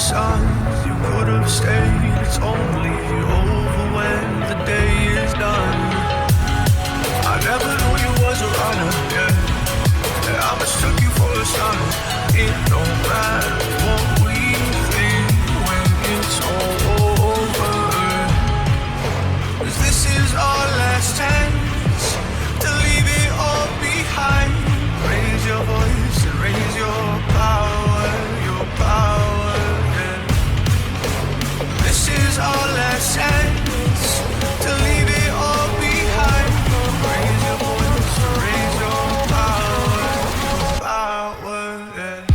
signs you could have stayed. It's only over when the day is done. I never knew you was a runner, yeah. I mistook you for a son. It don't matter what we think when it's all over. 'Cause this is our last chance to leave it all behind. Raise your voice and raise your power, yeah. This is our last chance to leave it all behind. Raise your voice and raise your power, yeah.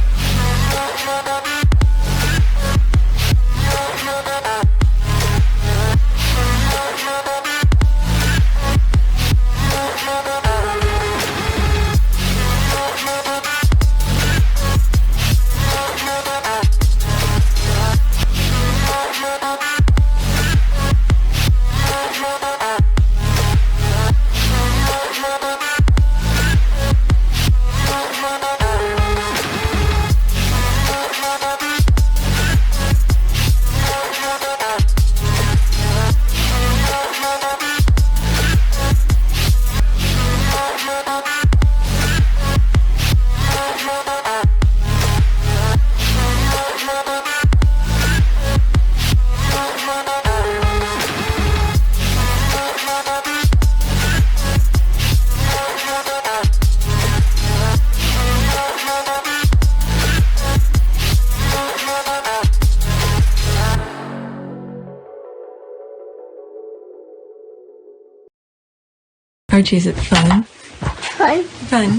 Archie, is it fun? Fun. Fun.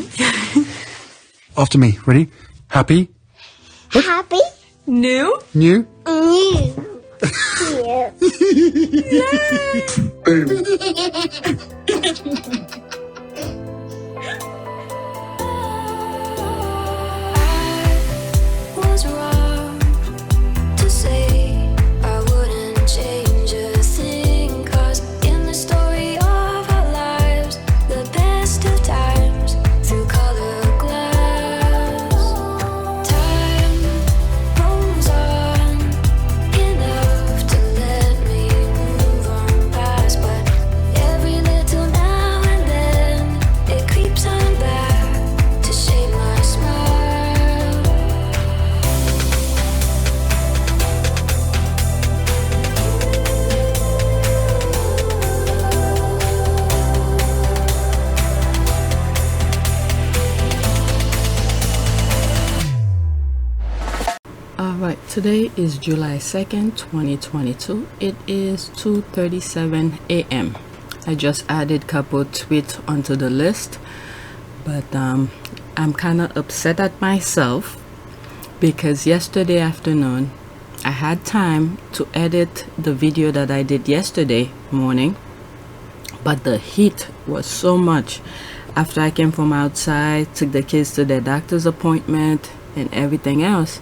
After me. Ready? Happy? Happy. New? New? New. Was wrong to say I wouldn't change a thing, 'cause in the story of our lives, the best of times through color glass, time rolls on enough to let me move on past, but every little now and then it creeps on back to shape my smile. Alright, today is July 2nd, 2022. It is 2:37 a.m. I just added couple tweets onto the list, but I'm kind of upset at myself because yesterday afternoon I had time to edit the video that I did yesterday morning, but the heat was so much. After I came from outside, took the kids to their doctor's appointment and everything else,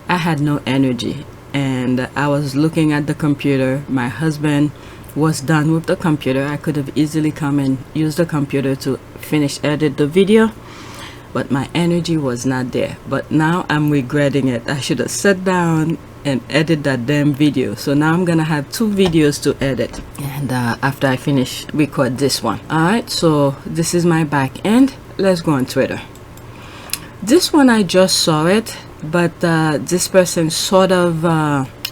I had no energy, and I was looking at the computer. My husband was done with the computer. I could have easily come and used the computer to finish edit the video, but my energy was not there. But now I'm regretting it. I should have sat down and edit that damn video. So now I'm gonna have 2 videos to edit, and after I finish record this one. Alright, so this is my back end. Let's go on Twitter. This one I just saw it, but this person sort of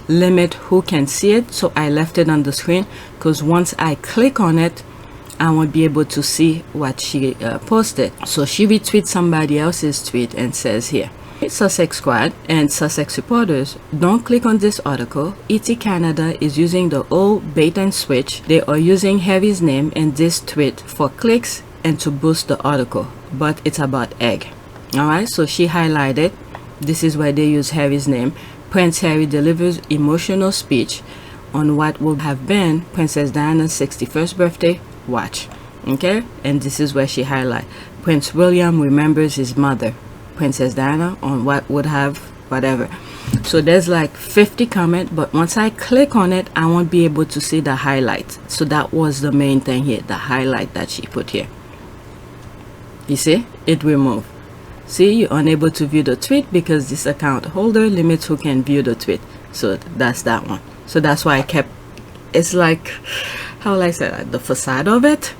limit who can see it, so I left it on the screen, because once I click on it I won't be able to see what she posted. So she retweets somebody else's tweet and says here, Sussex Squad and Sussex supporters, don't click on this article. ET Canada is using the old bait and switch. They are using Harry's name in this tweet for clicks and to boost the article, but it's about egg. Alright, so she highlighted, this is where they use Harry's name. Prince Harry delivers emotional speech on what will have been Princess Diana's 61st birthday watch. Okay, and this is where she highlight, Prince William remembers his mother, Princess Diana, on what would have whatever. So there's like 50 comments, but once I click on it I won't be able to see the highlight. So that was the main thing here, the highlight that she put here. You see, it removed. See, you're unable to view the tweet because this account holder limits who can view the tweet. So that's that one. So that's why I kept, it's like, how will I say that, the facade of it.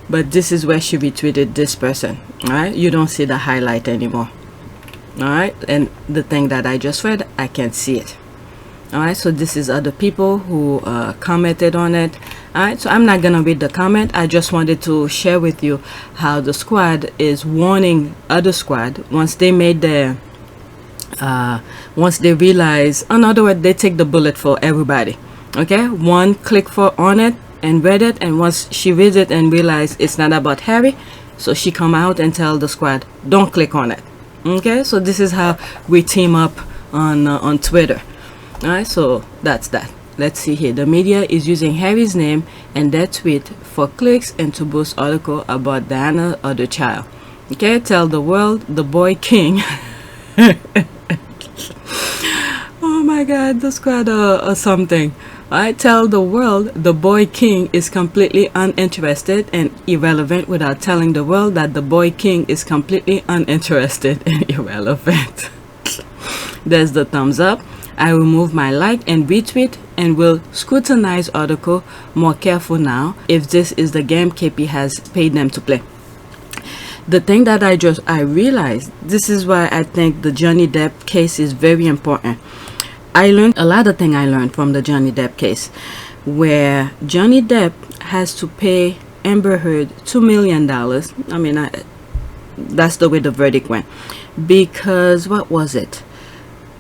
But this is where she retweeted this person. All right, you don't see the highlight anymore. All right, and the thing that I just read, I can't see it. All right, so this is other people who commented on it. All right, so I'm not gonna read the comment. I just wanted to share with you how the squad is warning other squad once they made their once they realize, in other words, they take the bullet for everybody. Okay, one click for on it and read it, and once she reads it and realize it's not about Harry, so she come out and tell the squad, don't click on it. Okay, so this is how we team up on Twitter. All right, so that's that. Let's see here. The media is using Harry's name and their tweet for clicks and to boost article about Diana or the child. Okay, tell the world the boy king. Oh my god, the squad or something. I tell the world the boy king is completely uninterested and irrelevant without telling the world that the boy king is completely uninterested and irrelevant. There's the thumbs up. I remove my like and retweet and will scrutinize article more careful now if this is the game KP has paid them to play. The thing that I realized, this is why I think the Johnny Depp case is very important. I learned a lot of things I learned from the Johnny Depp case, where Johnny Depp has to pay Amber Heard $2 million. I mean, that's the way the verdict went. Because, what was it?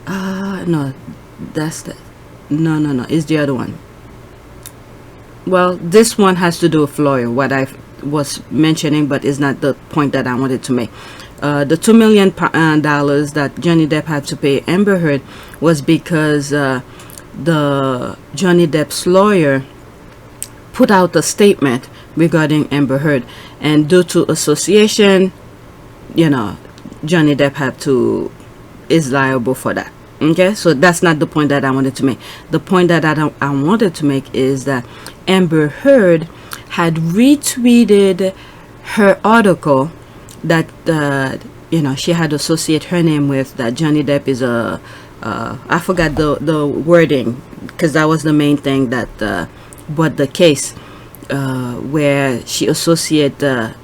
No, that's the, no, it's the other one. Well, this one has to do with lawyer, what I was mentioning, but is not the point that I wanted to make. The $2 million that Johnny Depp had to pay Amber Heard was because the Johnny Depp's lawyer put out a statement regarding Amber Heard, and due to association, you know, Johnny Depp is liable for that. Okay, so that's not the point that I wanted to make. The point that I wanted to make is that Amber Heard had retweeted her article that you know, she had associated her name with, that Johnny Depp is a I forgot the wording, because that was the main thing that brought the case, where she associated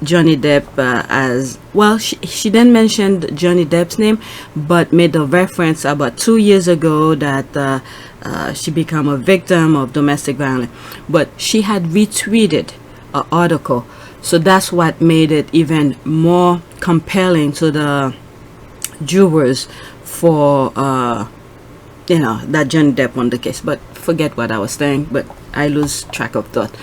Johnny Depp as, well, she didn't mention Johnny Depp's name, but made a reference about 2 years ago that she became a victim of domestic violence. But she had retweeted an article, so that's what made it even more compelling to the jurors for you know, that Johnny Depp won the case. But forget what I was saying, but I lose track of thought.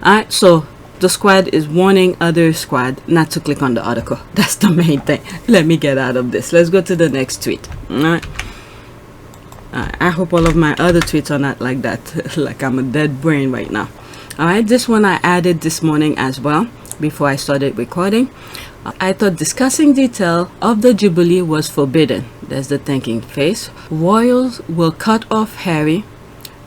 Alright, so the squad is warning other squad not to click on the article. That's the main thing. Let me get out of this. Let's go to the next tweet. Alright. I hope all of my other tweets are not like that. Like I'm a dead brain right now. Alright, this one I added this morning as well before I started recording. I thought discussing detail of the Jubilee was forbidden. There's the thinking face. Royals will cut off Harry,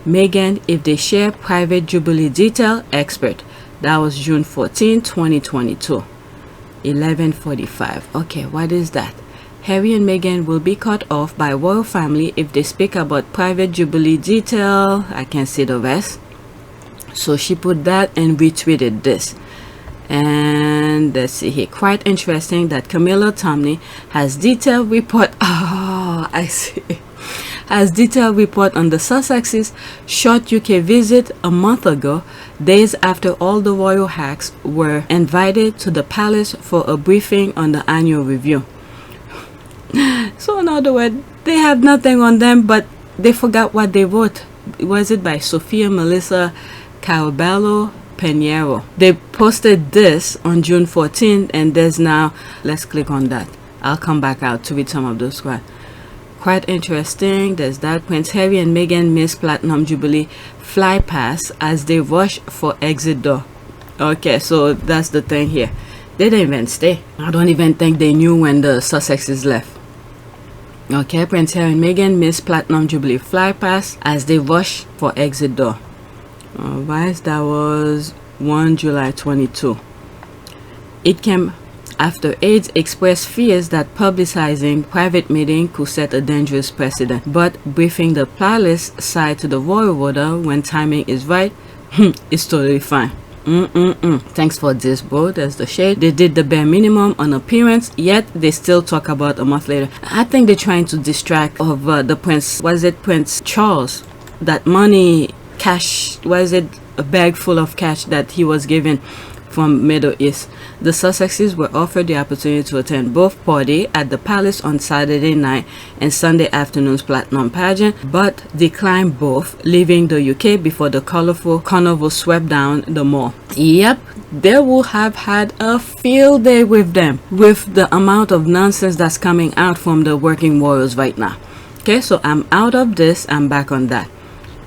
Meghan if they share private Jubilee detail, expert. That was June 14, 2022. 11:45. Okay, what is that? Harry and Meghan will be cut off by royal family if they speak about private Jubilee detail. I can't see the rest. So she put that and retweeted this. And let's see here. Quite interesting that Camilla Tomney has detailed report. Oh, I see. Has detailed report on the Sussex's short UK visit a month ago, days after all the royal hacks were invited to the palace for a briefing on the annual review. So in other words, they have nothing on them, but they forgot what they wrote. Was it by Sophia Melissa Caraballo Pinheiro? They posted this on June 14th, and there's now, let's click on that. I'll come back out to read some of those. Quite interesting. There's that. Prince Harry and Meghan miss Platinum Jubilee fly pass as they rush for exit door. Okay, so that's the thing here. They didn't even stay. I don't even think they knew when the Sussexes left. Okay, Prince Harry and Meghan miss Platinum Jubilee fly pass as they rush for exit door. Alright, that was 1 July 22. It came after aides expressed fears that publicizing private meeting could set a dangerous precedent. But briefing the palace side to the royal order when timing is right is totally fine. Thanks for this, bro. There's the shade. They did the bare minimum on appearance, yet they still talk about a month later. I think they're trying to distract of the prince. Was it Prince Charles? That money, cash, was it a bag full of cash that he was given from Middle East? The Sussexes were offered the opportunity to attend both parties at the palace on Saturday night and Sunday afternoon's platinum pageant, but declined both, leaving the UK before the colorful carnival swept down the mall. Yep, they will have had a field day with them, with the amount of nonsense that's coming out from the working royals right now. Okay, so I'm out of this, I'm back on that.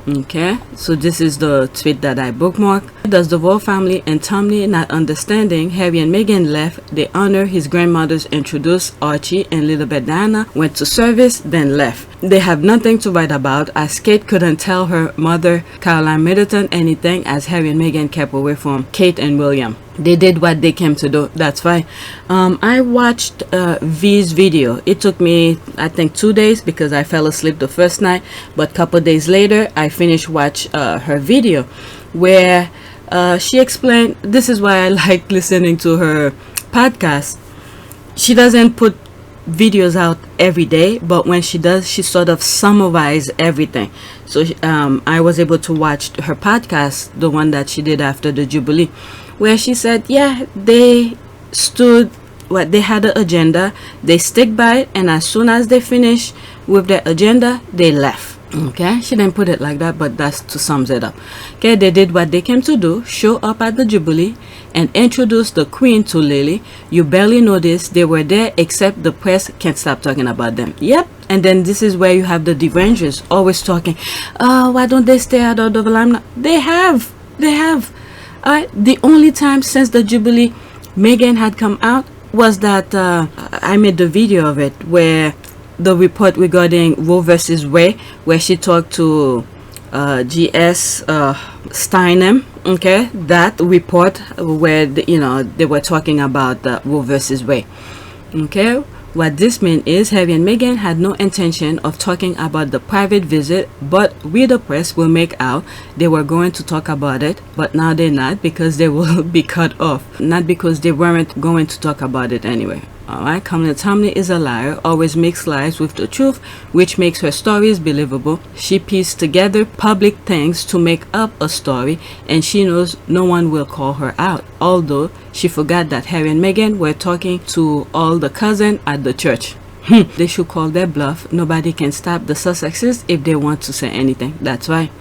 Okay, so this is the tweet that I bookmarked. Does the royal family and Tomley not understanding Harry and Meghan left? They honor his grandmother's introduced Archie and little bit Diana went to service, then left. They have nothing to write about, as Kate couldn't tell her mother Caroline Middleton anything, as Harry and Meghan kept away from Kate and William. They did what they came to do. That's fine. I watched V's video. It took me, I think, 2 days because I fell asleep the first night, but a couple days later I finished watch her video where she explained. This is why I like listening to her podcast. She doesn't put videos out every day, but when she does, she sort of summarizes everything. So I was able to watch her podcast, the one that she did after the Jubilee, where she said, yeah, they stood what they had an agenda, they stick by it, and as soon as they finish with their agenda, they left. Okay, she didn't put it like that, but that's to sums it up. Okay, they did what they came to do, show up at the Jubilee and introduce the Queen to Lily. You barely noticed they were there, except the press can't stop talking about them. Yep. And then this is where you have the derangers always talking, oh, why don't they stay out of the limelight? They have. The only time since the Jubilee Meghan had come out was that I made the video of it, where the report regarding Roe versus Wade, where she talked to G.S. Steinem. Okay, that report where they were talking about Roe versus Wade. Okay, what this means is Harry and Meghan had no intention of talking about the private visit, but we the press will make out they were going to talk about it, but now they're not, because they will be cut off, not because they weren't going to talk about it anyway. Alright, Kamala Tomley is a liar, always makes lies with the truth, which makes her stories believable. She pieced together public things to make up a story, and she knows no one will call her out, although she forgot that Harry and Meghan were talking to all the cousins at the church. They should call their bluff. Nobody can stop the Sussexes if they want to say anything. That's why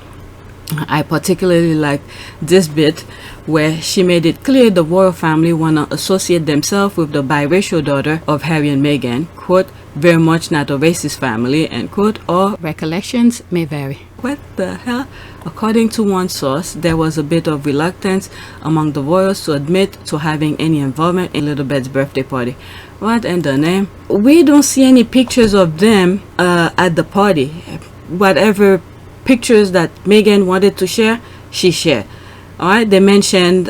I particularly like this bit where she made it clear the royal family want to associate themselves with the biracial daughter of Harry and Meghan, quote, very much not a racist family, end quote, or recollections may vary. What the hell? According to one source, there was a bit of reluctance among the royals to admit to having any involvement in Little Bed's birthday party. What in the name? We don't see any pictures of them at the party. Whatever pictures that Meghan wanted to share, she shared. Alright, they mentioned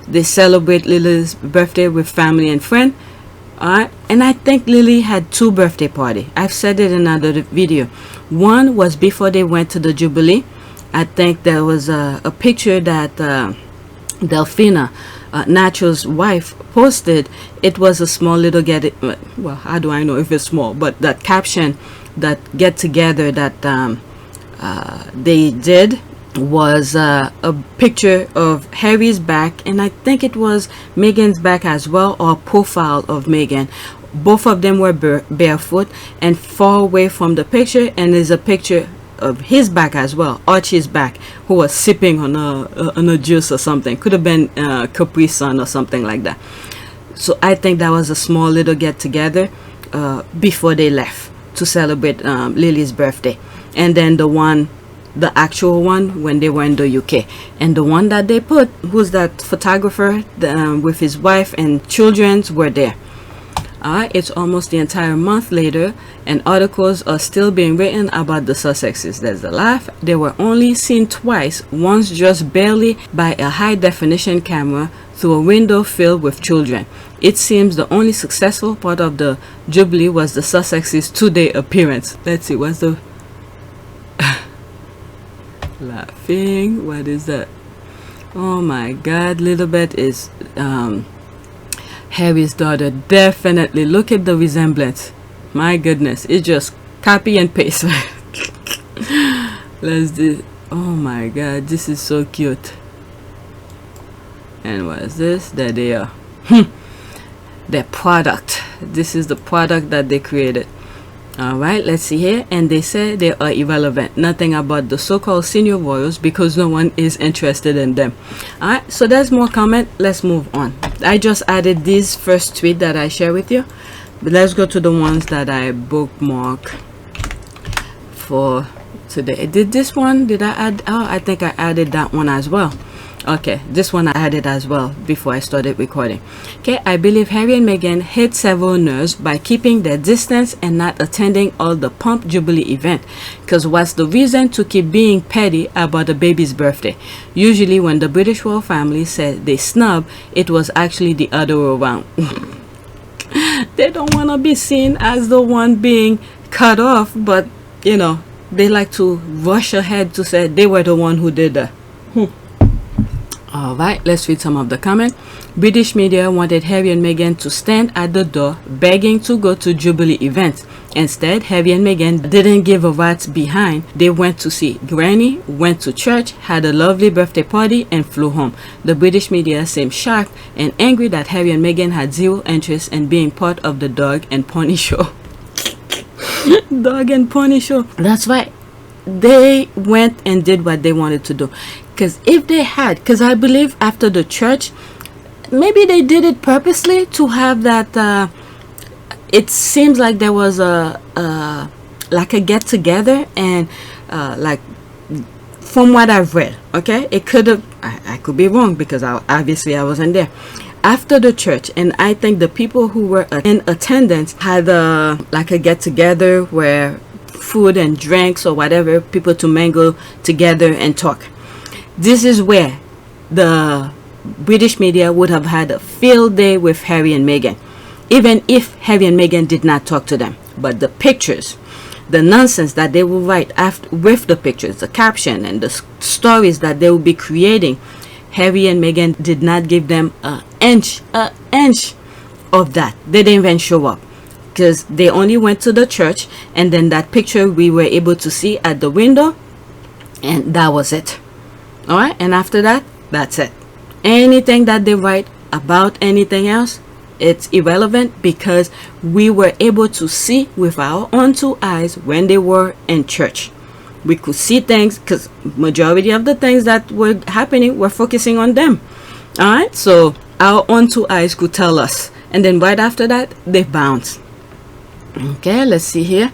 they celebrate Lily's birthday with family and friend. Alright, and I think Lily had 2 birthday parties. I've said it in another video. One was before they went to the Jubilee. I think there was a picture that Delphina, Natural's wife, posted. It was a small little well, how do I know if it's small, but that caption, that get together that they did, was a picture of Harry's back, and I think it was Meghan's back as well, or profile of Meghan. Both of them were barefoot and far away from the picture, and there's a picture of his back as well, Archie's back, who was sipping on a juice or something. Could have been Capri Sun or something like that. So I think that was a small little get together before they left to celebrate Lily's birthday. And then the actual one when they were in the UK, and the one that they put, who's that photographer with his wife and children, were there. Alright, it's almost the entire month later, and articles are still being written about the Sussexes. There's the laugh. They were only seen twice, once just barely by a high-definition camera through a window filled with children. It seems the only successful part of the Jubilee was the Sussexes' 2-day appearance. Let's see, what's the... laughing, what is that? Oh my god, little bit is Harry's daughter. Definitely, look at the resemblance. My goodness, it's just copy and paste. Let's do. Oh my god, this is so cute. And what is this? There they are. Their product. This is the product that they created. Alright, let's see here. And they say they are irrelevant. Nothing about the so-called senior royals because no one is interested in them. Alright, so there's more comment. Let's move on. I just added this first tweet that I share with you. But let's go to the ones that I bookmark for today. Did this one, did I add? Oh, I think I added that one as well. Okay, this one I added as well before I started recording. Okay, I believe Harry and Meghan hit several nerves by keeping their distance and not attending all the pomp Jubilee event. Because what's the reason to keep being petty about the baby's birthday? Usually when the British royal family said they snub, it was actually the other way around. They don't want to be seen as the one being cut off, but you know, they like to rush ahead to say they were the one who did that. Alright, let's read some of the comments. British media wanted Harry and Meghan to stand at the door begging to go to Jubilee events. Instead, Harry and Meghan didn't give a rat's behind. They went to see Granny, went to church, had a lovely birthday party, and flew home. The British media seemed shocked and angry that Harry and Meghan had zero interest in being part of the dog and pony show. Dog and pony show. That's right. They went and did what they wanted to do. Because if they had, because I believe after the church, maybe they did it purposely to have that. It seems like there was like a get together, and like from what I've read, okay, it could have. I could be wrong because obviously I wasn't there. After the church, and I think the people who were in attendance had like a get together where food and drinks or whatever, people to mingle together and talk. This is where the British media would have had a field day with Harry and Meghan, even if Harry and Meghan did not talk to them. But the pictures, the nonsense that they will write after with the pictures, the caption and the stories that they will be creating, Harry and Meghan did not give them an inch of that. They didn't even show up because they only went to the church, and then that picture we were able to see at the window, and that was it. All right, and after that, that's it. Anything that they write about anything else, it's irrelevant because we were able to see with our own 2 eyes when they were in church. We could see things because majority of the things that were happening were focusing on them. All right, so our own 2 eyes could tell us, and then right after that, they bounced. Okay, let's see here.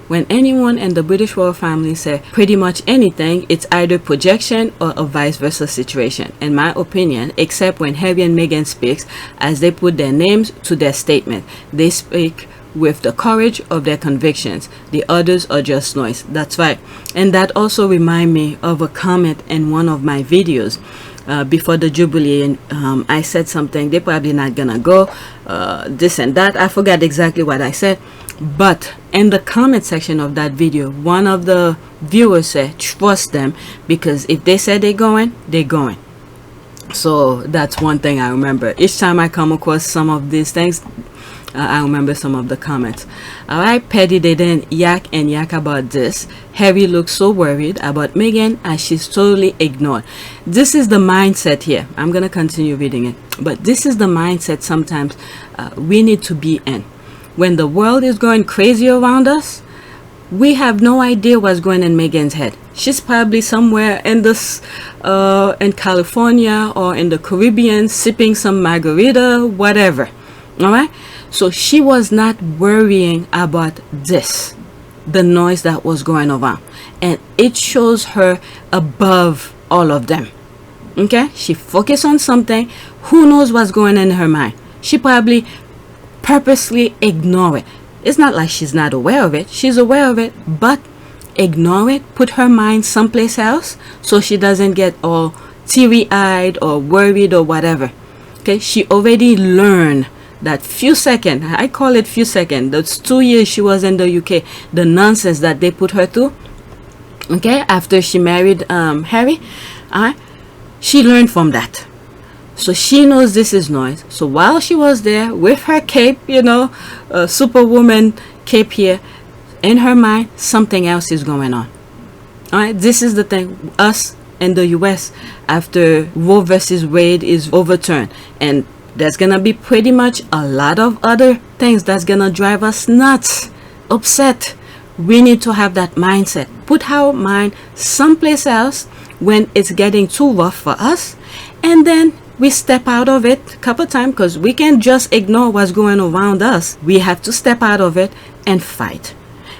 When anyone in the British royal family say pretty much anything, it's either projection or a vice versa situation, in my opinion, except when Harry and Meghan speaks, as they put their names to their statement. They speak with the courage of their convictions. The others are just noise. That's right. And that also reminds me of a comment in one of my videos before the Jubilee, and I said something, they're probably not gonna go, this and that. I forgot exactly what I said. But in the comment section of that video, one of the viewers said trust them, because if they said they're going, they're going. So that's one thing I remember. Each time I come across some of these things, I remember some of the comments. Alright, Petty, they didn't yak and yak about this. Harry looks so worried about Meghan as she's totally ignored. This is the mindset here. I'm gonna continue reading it, but this is the mindset sometimes we need to be in. When the world is going crazy around us, we have no idea what's going in Meghan's head. She's probably somewhere in this in California or in the Caribbean sipping some margarita, whatever. All right, so she was not worrying about this, the noise that was going around, and it shows her above all of them. Okay, she focused on something. Who knows what's going in her mind? She probably purposely ignore it. It's not like she's not aware of it. She's aware of it, but ignore it, put her mind someplace else so she doesn't get all teary-eyed or worried or whatever. Okay, she already learned that few seconds, I call it few seconds, those 2 years she was in the UK, the nonsense that they put her through, okay, after she married Harry, she learned from that. So she knows this is noise. So while she was there with her cape, superwoman cape here, in her mind, something else is going on. All right, this is the thing. Us in the US, after Roe versus Wade is overturned, and there's gonna be pretty much a lot of other things that's gonna drive us nuts, upset. We need to have that mindset. Put our mind someplace else when it's getting too rough for us, and then we step out of it a couple times, because we can't just ignore what's going around us. We have to step out of it and fight.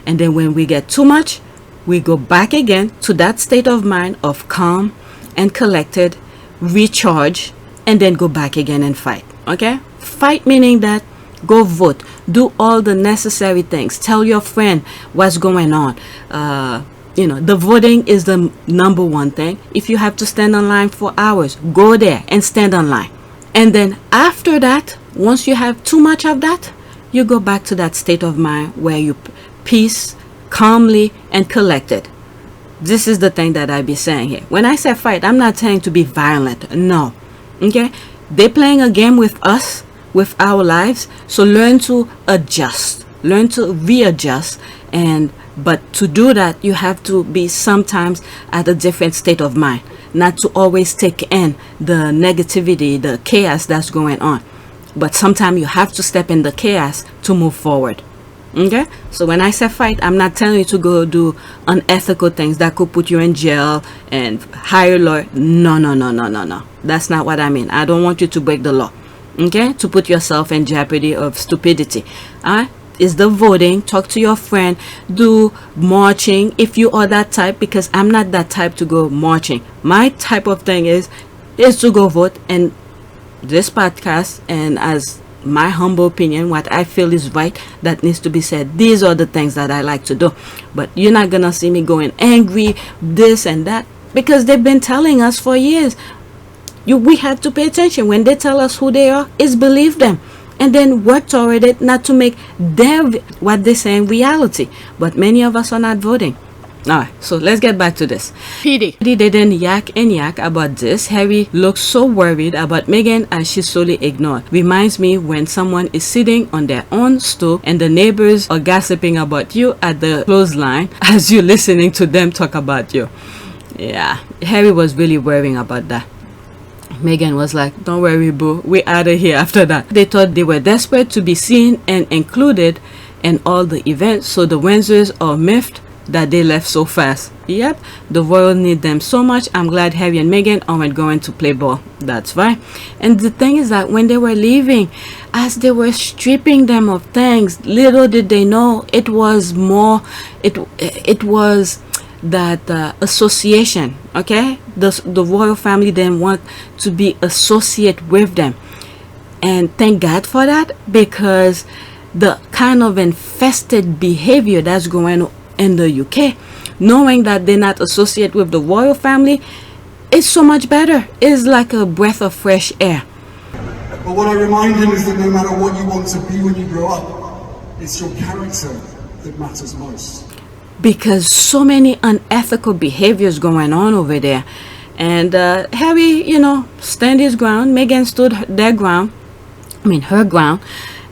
And then when we get too much, we go back again to that state of mind of calm and collected, recharge, and then go back again and fight. Okay? Fight meaning that go vote, do all the necessary things, tell your friend what's going on. The voting is the number one thing. If you have to stand on line for hours, go there and stand on line. And then after that, once you have too much of that, you go back to that state of mind where you peace, calmly, and collected. This is the thing that I be saying here. When I say fight, I'm not saying to be violent. No. Okay? They're playing a game with us, with our lives. So learn to adjust. Learn to readjust. But to do that, you have to be sometimes at a different state of mind. Not to always take in the negativity, the chaos that's going on. But sometimes you have to step in the chaos to move forward. Okay, so when I say fight, I'm not telling you to go do unethical things that could put you in jail and hire a lawyer. No. That's not what I mean. I don't want you to break the law. Okay, to put yourself in jeopardy of stupidity. Is the voting, talk to your friend, do marching if you are that type, because I'm not that type to go marching. My type of thing is to go vote, and this podcast, and as my humble opinion, what I feel is right that needs to be said, these are the things that I like to do. But you're not gonna see me going angry, this and that, because they've been telling us for years. We have to pay attention. When they tell us who they are, is believe them, and then work toward it, not to make them what they say in reality. But many of us are not voting. Alright, so let's get back to this. PD didn't yak about this. Harry looks so worried about Meghan as she's solely ignored. Reminds me when someone is sitting on their own stool and the neighbors are gossiping about you at the clothesline as you're listening to them talk about you. Yeah, Harry was really worrying about that. Meghan was like, don't worry, boo, we're out of here after that. They thought they were desperate to be seen and included in all the events, so the Windsors are miffed that they left so fast. Yep, the royal need them so much. I'm glad Harry and Meghan aren't going to play ball. That's right. And the thing is that when they were leaving, as they were stripping them of things, little did they know it was more, it was that association. Okay, the royal family didn't want to be associated with them, and thank God for that, because the kind of infested behavior that's going on in the UK, knowing that they're not associated with the royal family, is so much better. It's like a breath of fresh air. But what I remind him is that no matter what you want to be when you grow up, it's your character that matters most. Because so many unethical behaviors going on over there. And Harry, stand his ground. Meghan stood her ground.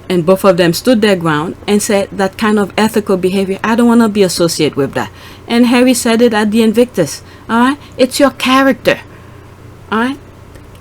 And both of them stood their ground and said that kind of ethical behavior, I don't want to be associated with that. And Harry said it at the INVICTUS. Alright? It's your character. Alright?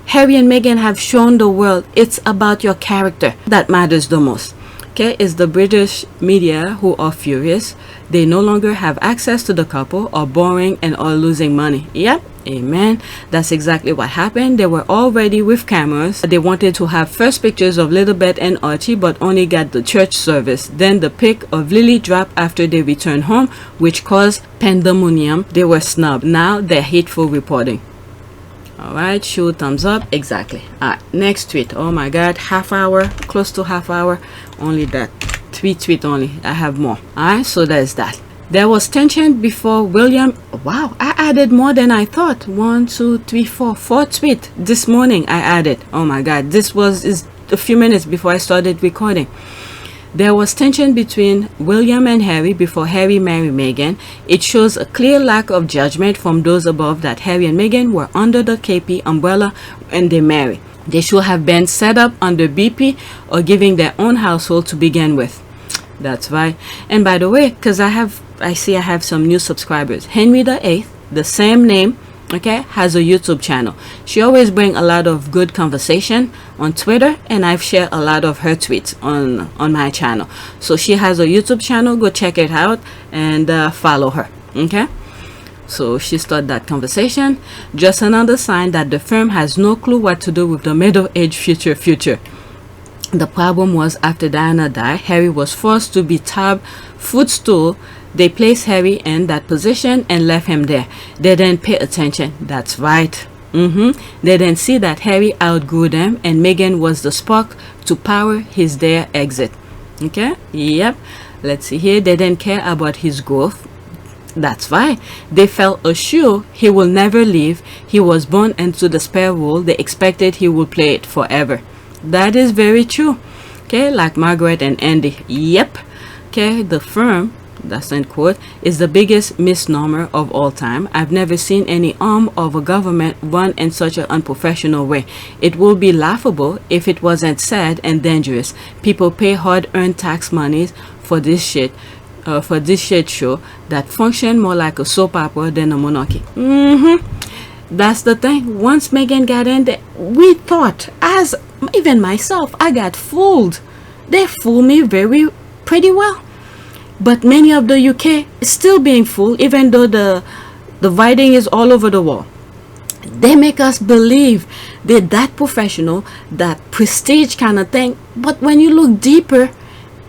Harry and Meghan have shown the world it's about your character that matters the most. Okay, it's the British media who are furious. They no longer have access to the couple, are boring, and are losing money. Yep, amen. That's exactly what happened. They were all ready with cameras. They wanted to have first pictures of Lilibet and Archie, but only got the church service. Then the pic of Lily dropped after they returned home, which caused pandemonium. They were snubbed. Now they're hateful reporting. All right, show thumbs up. Exactly. All right, next tweet. Oh my god, half hour, close to half hour. Only that 3 tweet only. I have more. All right, so there's that. There was tension before William. Wow, I added more than I thought. 1 2 3 4 4 tweet this morning. I added. Oh my god, this is a few minutes before I started recording. There was tension between William and Harry before Harry married Meghan. It shows a clear lack of judgment from those above that Harry and Meghan were under the KP umbrella when they married. They should have been set up under BP or giving their own household to begin with. That's right. And by the way, because I see I have some new subscribers. Henry VIII, the same name, okay, has a YouTube channel. She always bring a lot of good conversation on Twitter, and I've shared a lot of her tweets on my channel. So she has a YouTube channel. Go check it out and follow her. Okay, so she started that conversation. Just another sign that the firm has no clue what to do with the middle-aged future. The problem was after Diana died, Harry was forced to be top footstool. They placed Harry in that position and left him there. They didn't pay attention. That's right. They didn't see that Harry outgrew them, and Meghan was the spark to power their exit. Okay? Yep. Let's see here. They didn't care about his growth. That's why they felt assured he will never leave. He was born into the spare role. They expected he would play it forever. That is very true. Okay, like Margaret and Andy. Yep. Okay, the firm, that's in quote, is the biggest misnomer of all time. I've never seen any arm of a government run in such an unprofessional way. It would be laughable if it wasn't sad and dangerous. People pay hard-earned tax monies for this shit show that function more like a soap opera than a monarchy. That's the thing. Once Meghan got in there, we thought, as even myself, I got fooled. They fooled me pretty well. But many of the UK is still being fooled, even though the writing is all over the wall. They make us believe they're that professional, that prestige kind of thing. But when you look deeper,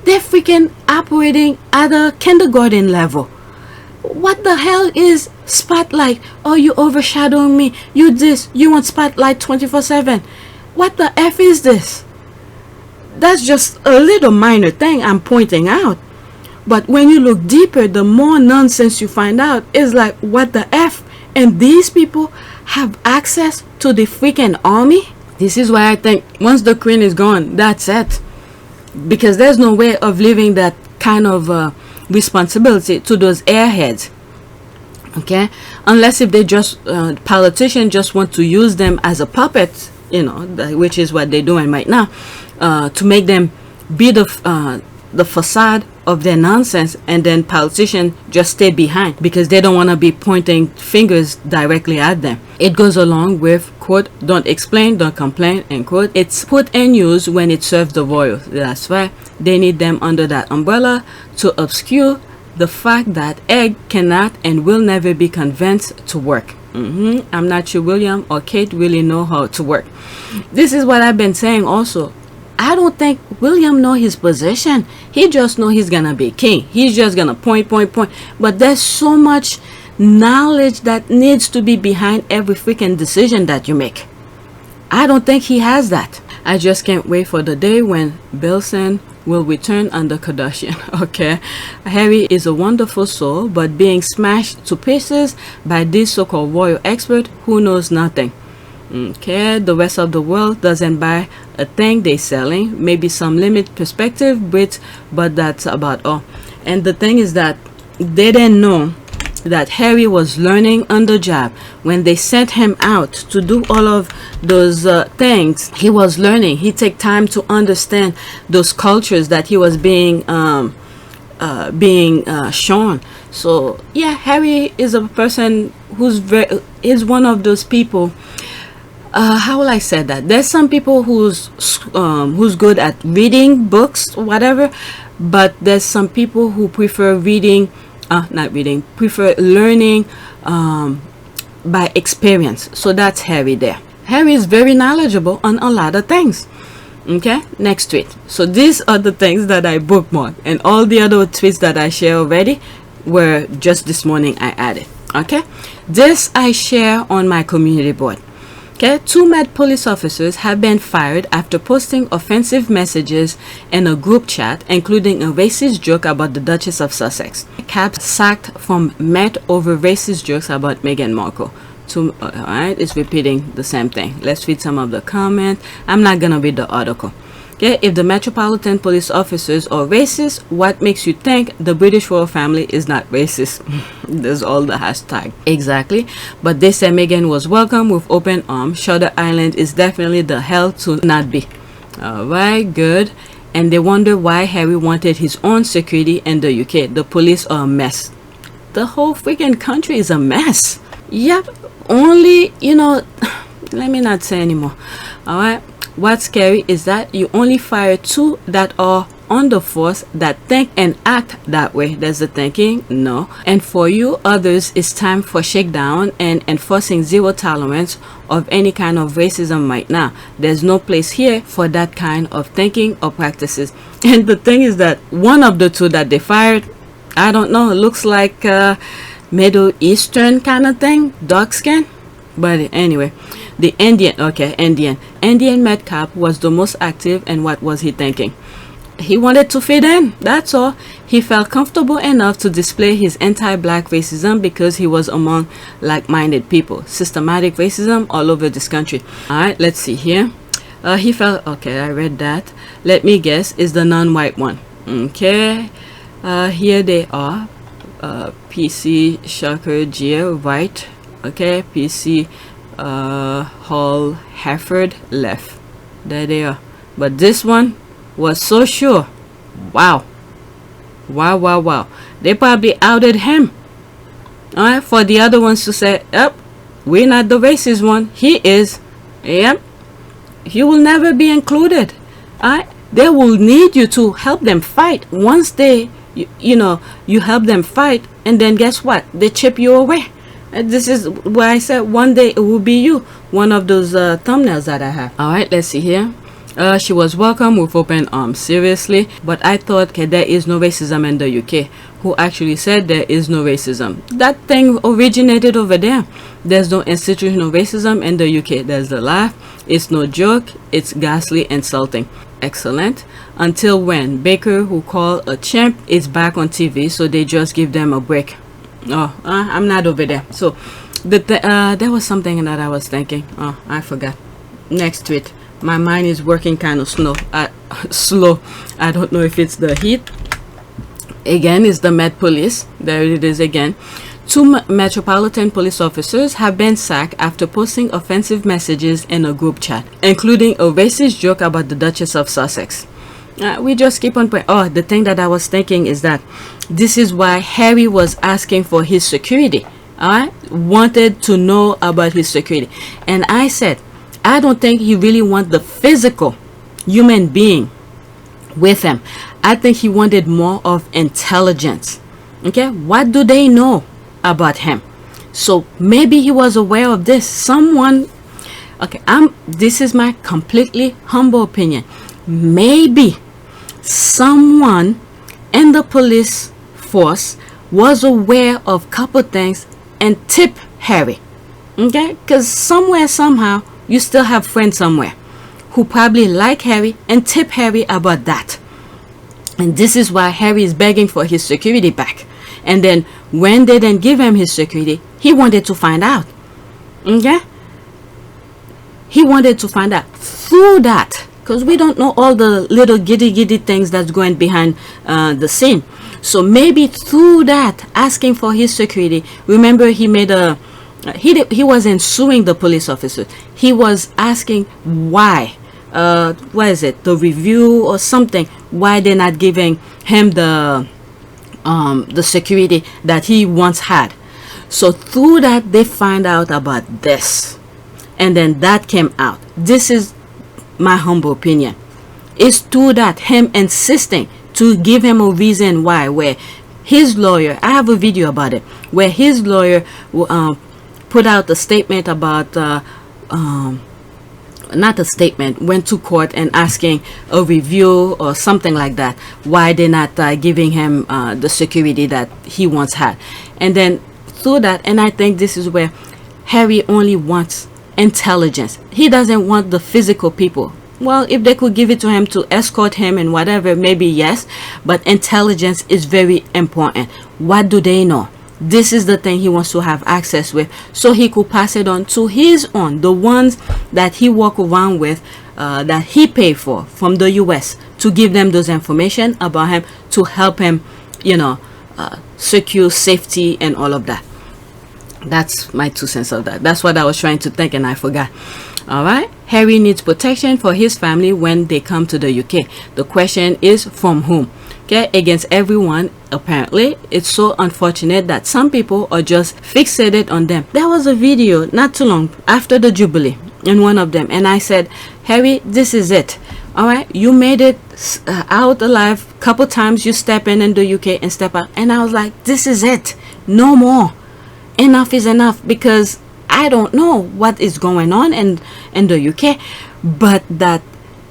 they're freaking operating at a kindergarten level. What the hell is spotlight? Oh, you overshadowing me. You this. You want spotlight 24/7. What the F is this? That's just a little minor thing I'm pointing out. But when you look deeper, the more nonsense you find out is like, what the F? And these people have access to the freaking army? This is why I think once the queen is gone, that's it. Because there's no way of leaving that kind of responsibility to those airheads. Okay? Unless if they just, politicians just want to use them as a puppet, you know, which is what they're doing right now, to make them be the facade of their nonsense, and then politicians just stay behind because they don't want to be pointing fingers directly at them. It goes along with, quote, don't explain, don't complain, end quote. It's put in use when it serves the royals. That's why they need them under that umbrella to obscure the fact that egg cannot and will never be convinced to work. I'm not sure William or Kate really know how to work. This is what I've been saying also. I don't think William know his position. He just know he's gonna be king. He's just gonna point. But there's so much knowledge that needs to be behind every freaking decision that you make. I don't think he has that. I just can't wait for the day when Bilson will return under Kardashian. Okay, Harry is a wonderful soul, but being smashed to pieces by this so-called royal expert who knows nothing. Okay, the rest of the world doesn't buy a thing they selling. Maybe some limited perspective, but that's about all. And the thing is that they didn't know that Harry was learning on the job. When they sent him out to do all of those things, he was learning. He take time to understand those cultures that he was being shown. So yeah, Harry is a person is one of those people. How will I say that? There's some people who's good at reading books, whatever, but there's some people who prefer prefer learning by experience. So that's Harry there. Harry is very knowledgeable on a lot of things. Okay, next tweet. So these are the things that I bookmarked, and all the other tweets that I share already were just this morning I added. Okay, this I share on my community board. Okay, 2 Met police officers have been fired after posting offensive messages in a group chat, including a racist joke about the Duchess of Sussex. Cap sacked from Met over racist jokes about Meghan Markle. Alright, it's repeating the same thing. Let's read some of the comments. I'm not gonna read the article. Okay, if the Metropolitan police officers are racist, what makes you think the British royal family is not racist? There's all the hashtag. Exactly. But they say Meghan was welcome with open arms. Shutter Island is definitely the hell to not be. Alright, good. And they wonder why Harry wanted his own security in the UK. The police are a mess. The whole freaking country is a mess. Yep. Only, let me not say anymore. Alright. What's scary is that you only fire 2 that are on the force that think and act that way. There's the thinking, no. And for you others, it's time for shakedown and enforcing zero tolerance of any kind of racism right now. There's no place here for that kind of thinking or practices. And the thing is that one of the 2 that they fired, I don't know, it looks like Middle Eastern kind of thing, dark skin. But anyway, the Indian Met Cop was the most active, and what was he thinking? He wanted to fit in, that's all. He felt comfortable enough to display his anti-black racism because he was among like-minded people. Systematic racism all over this country. Alright, let's see here. He felt, okay, I read that. Let me guess, is the non-white one. Okay, here they are. PC Shocker Gia, right. Okay, PC Hall Hafford, left. There they are. But this one was so sure. Wow. They probably outed him. Alright, for the other ones to say, yep, we're not the racist one. He is. Yep. You will never be included. Alright, they will need you to help them fight. Once they, you help them fight, and then guess what? They chip you away. This is why I said one day it will be you. One of those thumbnails that I have. Alright, let's see here. She was welcomed with open arms. Seriously? But I thought, okay, there is no racism in the UK. Who actually said there is no racism? That thing originated over there. There's no institutional racism in the UK. There's the laugh. It's no joke. It's ghastly insulting. Excellent. Until when? Baker, who called a chimp, is back on TV, so they just give them a break. Oh, I'm not over there. So there was something that I was thinking. Oh, I forgot. Next tweet. My mind is working kind of slow. I don't know if it's the heat. Again, it's the Met Police. There it is again. 2 Metropolitan police officers have been sacked after posting offensive messages in a group chat, including a racist joke about the Duchess of Sussex. We just keep on playing. Oh, the thing that I was thinking is that this is why Harry was asking for his security. Wanted to know about his security. And I said, I don't think he really wants the physical human being with him. I think he wanted more of intelligence. Okay, what do they know about him? So maybe he was aware of this. Someone, okay, this is my completely humble opinion. Maybe someone in the police force was aware of couple things and tipped Harry. Okay, because somewhere, somehow, you still have friends somewhere who probably like Harry and tip Harry about that. And this is why Harry is begging for his security back. And then when they didn't give him his security, he wanted to find out. Okay? He wanted to find out through that. Because we don't know all the little giddy things that's going behind the scene. So maybe through that, asking for his security. Remember, he made a... He wasn't suing the police officer. He was asking why. What is it? The review or something. Why they're not giving him the security that he once had. So through that, they find out about this. And then that came out. This is my humble opinion. It's through that, him insisting to give him a reason why, where his lawyer, I have a video about it, where his lawyer put out a statement about not a statement, went to court and asking a review or something like that, why they're not giving him the security that he once had. And then through that, and I think this is where Harry only wants intelligence. He doesn't want the physical people. Well, if they could give it to him to escort him and whatever, maybe yes, but intelligence is very important. What do they know? This is the thing he wants to have access with, so he could pass it on to his own, the ones that he walk around with, that he pay for from the US, to give them those information about him, to help him, you know, secure safety and all of that. That's my 2 cents of that. That's what I was trying to think and I forgot. All right, Harry needs protection for his family when they come to the UK. The question is, from whom? Okay, against everyone. Apparently, it's so unfortunate that some people are just fixated on them. There was a video not too long after the Jubilee in one of them, and I said, Harry, this is it. All right, you made it out alive. Couple times you step in the UK and step out, and I was like, this is it, no more. Enough is enough, because I don't know what is going on in the UK, but that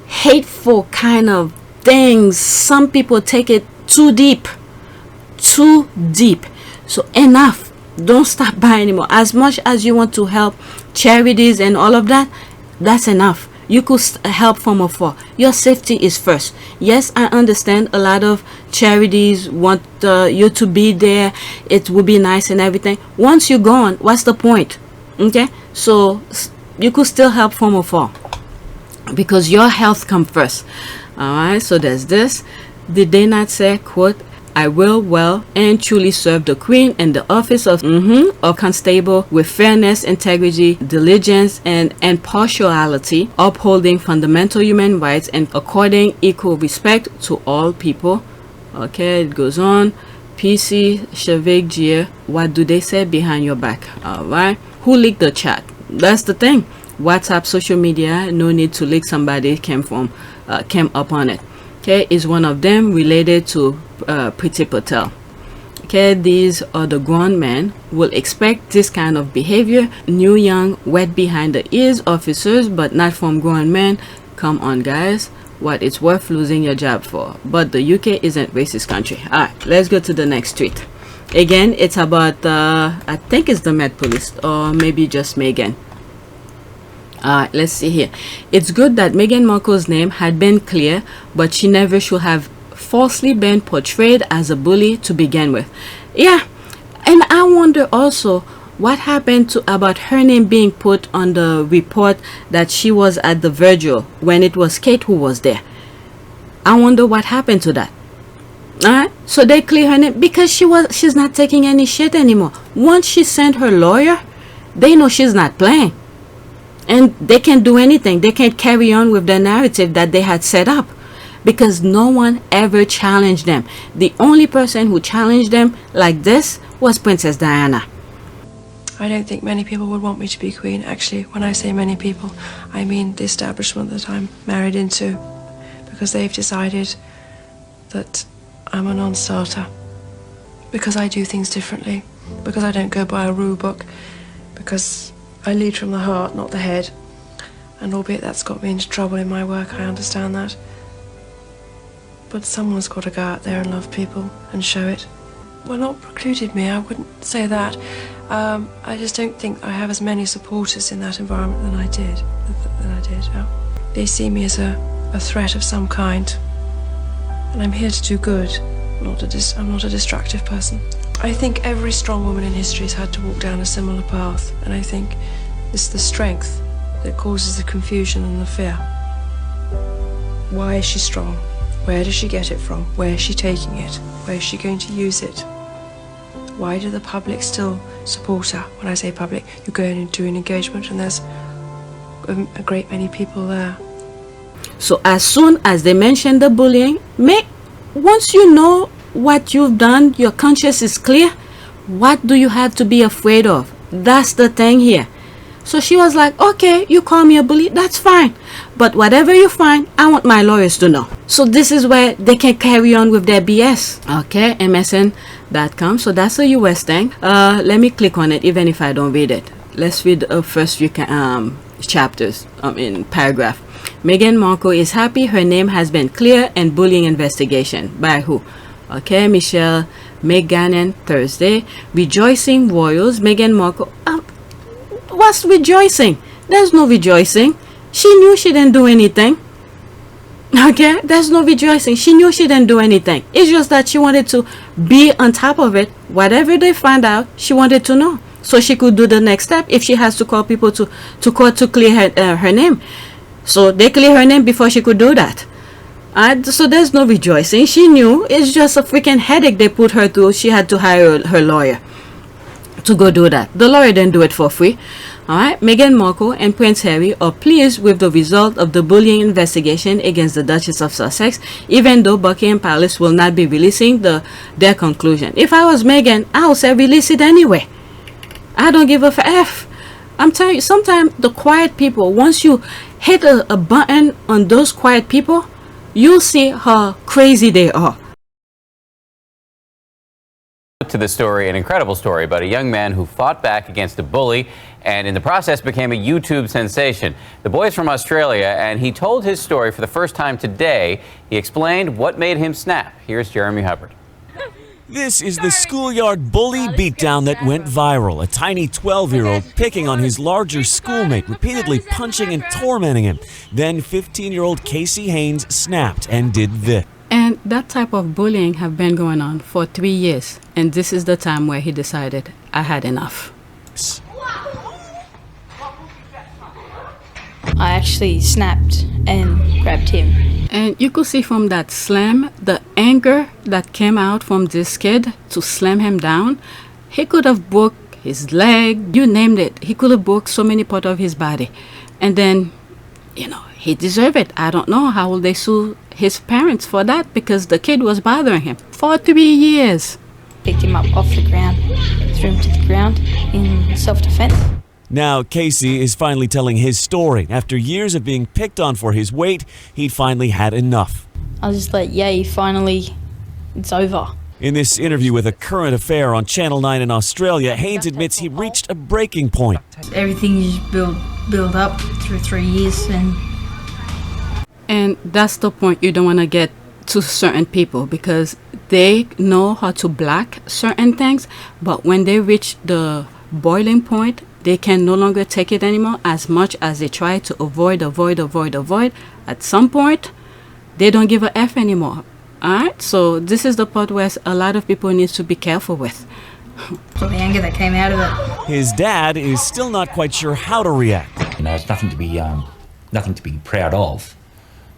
hateful kind of things, some people take it too deep. So enough. Don't stop by anymore. As much as you want to help charities and all of that, that's enough. You could help from afar. Your safety is first. Yes, I understand a lot of charities want you to be there. It would be nice and everything. Once you're gone, what's the point? Okay, so you could still help from afar, because your health comes first. All right, so there's this. Did they not say, quote, I will well and truly serve the Queen in the office of constable with fairness, integrity, diligence, and impartiality, upholding fundamental human rights and according equal respect to all people. Okay, it goes on. PC Shavik, what do they say behind your back? All right, who leaked the chat? That's the thing. WhatsApp, social media, no need to leak. Somebody came up on it. Okay, is one of them related to Priti Patel. Okay, these are the grown men will expect this kind of behavior. New, young, wet behind the ears officers, but not from grown men. Come on, guys. What it's worth losing your job for. But the UK isn't racist country. All right, let's go to the next tweet. Again, it's about I think it's the Met Police, or maybe just Meghan. Let's see here. It's good that Meghan Markle's name had been clear, but she never should have falsely been portrayed as a bully to begin with. Yeah, and I wonder also what happened to about her name being put on the report that she was at the Virgil when it was Kate who was there. I wonder what happened to that. Alright, so they clear her name because she's not taking any shit anymore. Once she sent her lawyer, they know she's not playing. And they can't do anything. They can't carry on with the narrative that they had set up, because no one ever challenged them. The only person who challenged them like this was Princess Diana. I don't think many people would want me to be queen. Actually, when I say many people, I mean the establishment that I'm married into, because they've decided that I'm a non-starter, because I do things differently, because I don't go by a rule book, because I lead from the heart, not the head. And albeit that's got me into trouble in my work, I understand that. But someone's got to go out there and love people and show it. Well, not precluded me, I wouldn't say that. I just don't think I have as many supporters in that environment than I did. Yeah. They see me as a threat of some kind, and I'm here to do good. I'm not a destructive person. I think every strong woman in history has had to walk down a similar path, and I think it's the strength that causes the confusion and the fear. Why is she strong? Where does she get it from? Where is she taking it? Where is she going to use it? Why do the public still support her? When I say public, you go in and do an engagement and there's a great many people there. So as soon as they mention the bullying, once you know what you've done, your conscience is clear, what do you have to be afraid of? That's the thing here. So she was like, okay, you call me a bully, that's fine, but whatever you find, I want my lawyers to know. So this is where they can carry on with their BS. Okay, MSN.com. So that's a US thing. Let me click on it even if I don't read it. Let's read the first few chapters in paragraph. Meghan Markle is happy her name has been clear in bullying investigation. By who? Okay, Michelle Meghan Thursday. Rejoicing royals. Meghan Markle. What's rejoicing? There's no rejoicing. She knew she didn't do anything. Okay, there's no rejoicing. She knew she didn't do anything. It's just that she wanted to be on top of it. Whatever they find out, she wanted to know, so she could do the next step if she has to call people to court to clear her name. So they clear her name before she could do that. So there's no rejoicing. She knew. It's just a freaking headache they put her through. She had to hire her lawyer to go do that. The lawyer didn't do it for free. Alright, Meghan Markle and Prince Harry are pleased with the result of the bullying investigation against the Duchess of Sussex, even though Buckingham Palace will not be releasing their conclusion. If I was Meghan, I would say release it anyway. I don't give a F. I'm telling you, sometimes the quiet people, once you hit a button on those quiet people, you'll see how crazy they are. To the story, an incredible story about a young man who fought back against a bully and in the process became a YouTube sensation. The boy is from Australia and he told his story for the first time today. He explained what made him snap. Here's Jeremy Hubbard. This is the schoolyard bully beatdown that went viral. A tiny 12-year-old picking on his larger schoolmate, repeatedly punching and tormenting him. Then 15-year-old Casey Haynes snapped and did this. And that type of bullying have been going on for 3 years. And this is the time where he decided, I had enough. I actually snapped and grabbed him. And you could see from that slam, the anger that came out from this kid to slam him down. He could have broke his leg, you named it. He could have broke so many parts of his body. And then, you know, he deserved it. I don't know how will they sue his parents for that, because the kid was bothering him for 3 years. Picked him up off the ground, threw him to the ground in self-defense. Now Casey is finally telling his story. After years of being picked on for his weight, he'd finally had enough. I was just like, yay, finally, it's over. In this interview with A Current Affair on Channel 9 in Australia, Haynes admits he reached a breaking point. Everything you just build up through 3 years, and that's the point you don't want to get to certain people, because they know how to block certain things, but when they reach the boiling point, they can no longer take it anymore. As much as they try to avoid, at some point they don't give a F anymore. Alright, so this is the part where a lot of people need to be careful with. So the anger that came out of it. His dad is still not quite sure how to react. You know, it's nothing to be proud of,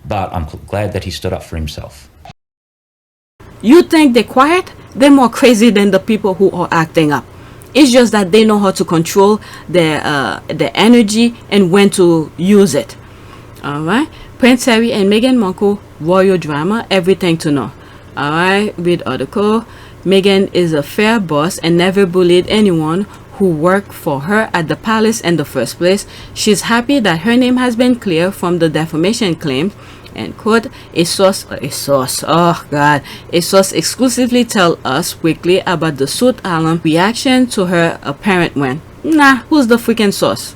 but I'm glad that he stood up for himself. You think they're quiet? They're more crazy than the people who are acting up. It's just that they know how to control their energy and when to use it. Alright, Prince Harry and Meghan Markle, royal drama, everything to know. Alright, read article. Meghan is a fair boss and never bullied anyone who worked for her at the palace in the first place. She's happy that her name has been cleared from the defamation claim. And quote, a source exclusively tell us weekly about the Suit Island reaction to her apparent win. Nah, who's the freaking source?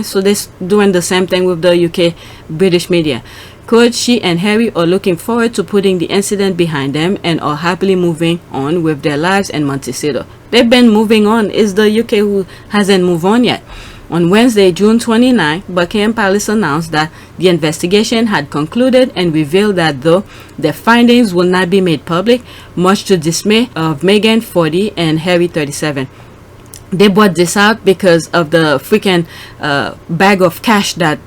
So they're doing the same thing with the UK British media. Quote, she and Harry are looking forward to putting the incident behind them and are happily moving on with their lives in Montecito. They've been moving on. It's the UK who hasn't moved on yet. On Wednesday, June 29, Buckingham Palace announced that the investigation had concluded and revealed that though their findings will not be made public, much to dismay of Meghan 40 and Harry 37. They brought this out because of the freaking bag of cash that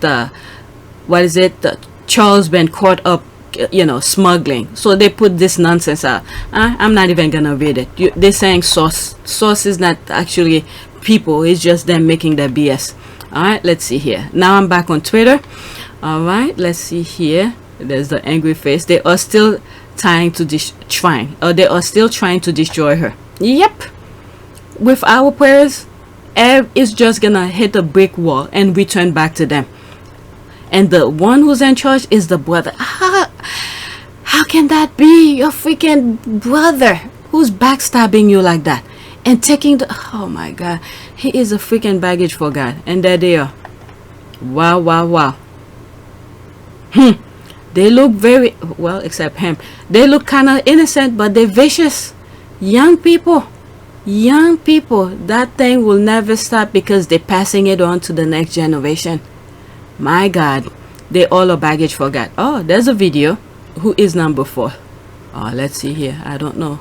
Charles been caught up, you know, smuggling. So they put this nonsense out. I'm not even gonna read it. They're saying source is not actually people, it's just them making their BS. Alright, let's see here. Now I'm back on Twitter. Alright, let's see here. There's the angry face. They are still trying to destroy her. Yep. With our prayers, it's just gonna hit a brick wall and return back to them. And the one who's in charge is the brother. How can that be? Your freaking brother who's backstabbing you like that and taking the, oh my god, he is a freaking baggage for God. And there they are. Wow. They look very well, except him. They look kind of innocent, but they're vicious. Young people, that thing will never stop because they're passing it on to the next generation. My God, they all are baggage forgot. Oh, there's a video. Who is number 4? Oh, let's see here. I don't know.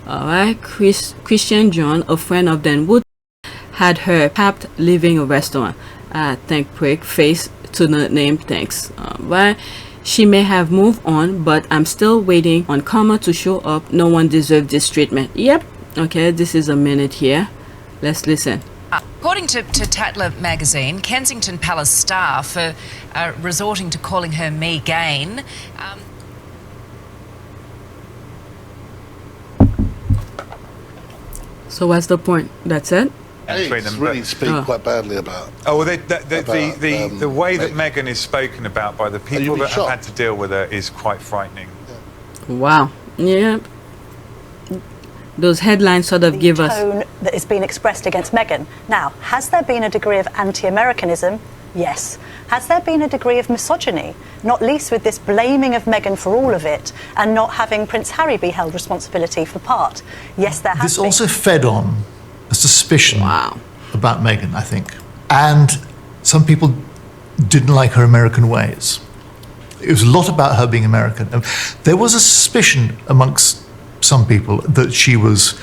All right, Christian John, a friend of Dan Wood, had her tapped leaving a restaurant. Thank prick face to the name. Thanks. All right. She may have moved on, but I'm still waiting on karma to show up. No one deserves this treatment. Yep. Okay, this is a minute here. Let's listen. According to Tatler magazine, Kensington Palace staff are resorting to calling her Meghan. So what's the point? That's it? It's really speak quite badly about. Oh, well, the way that Meghan is spoken about by the people that have had to deal with her is quite frightening. Wow. Yeah. Those headlines sort of give us... The tone that is being expressed against Meghan. Now, has there been a degree of anti-Americanism? Yes. Has there been a degree of misogyny? Not least with this blaming of Meghan for all of it and not having Prince Harry be held responsibility for part? Yes, there has This been. also fed on a suspicion about Meghan, I think. And some people didn't like her American ways. It was a lot about her being American. And there was a suspicion amongst some people that she was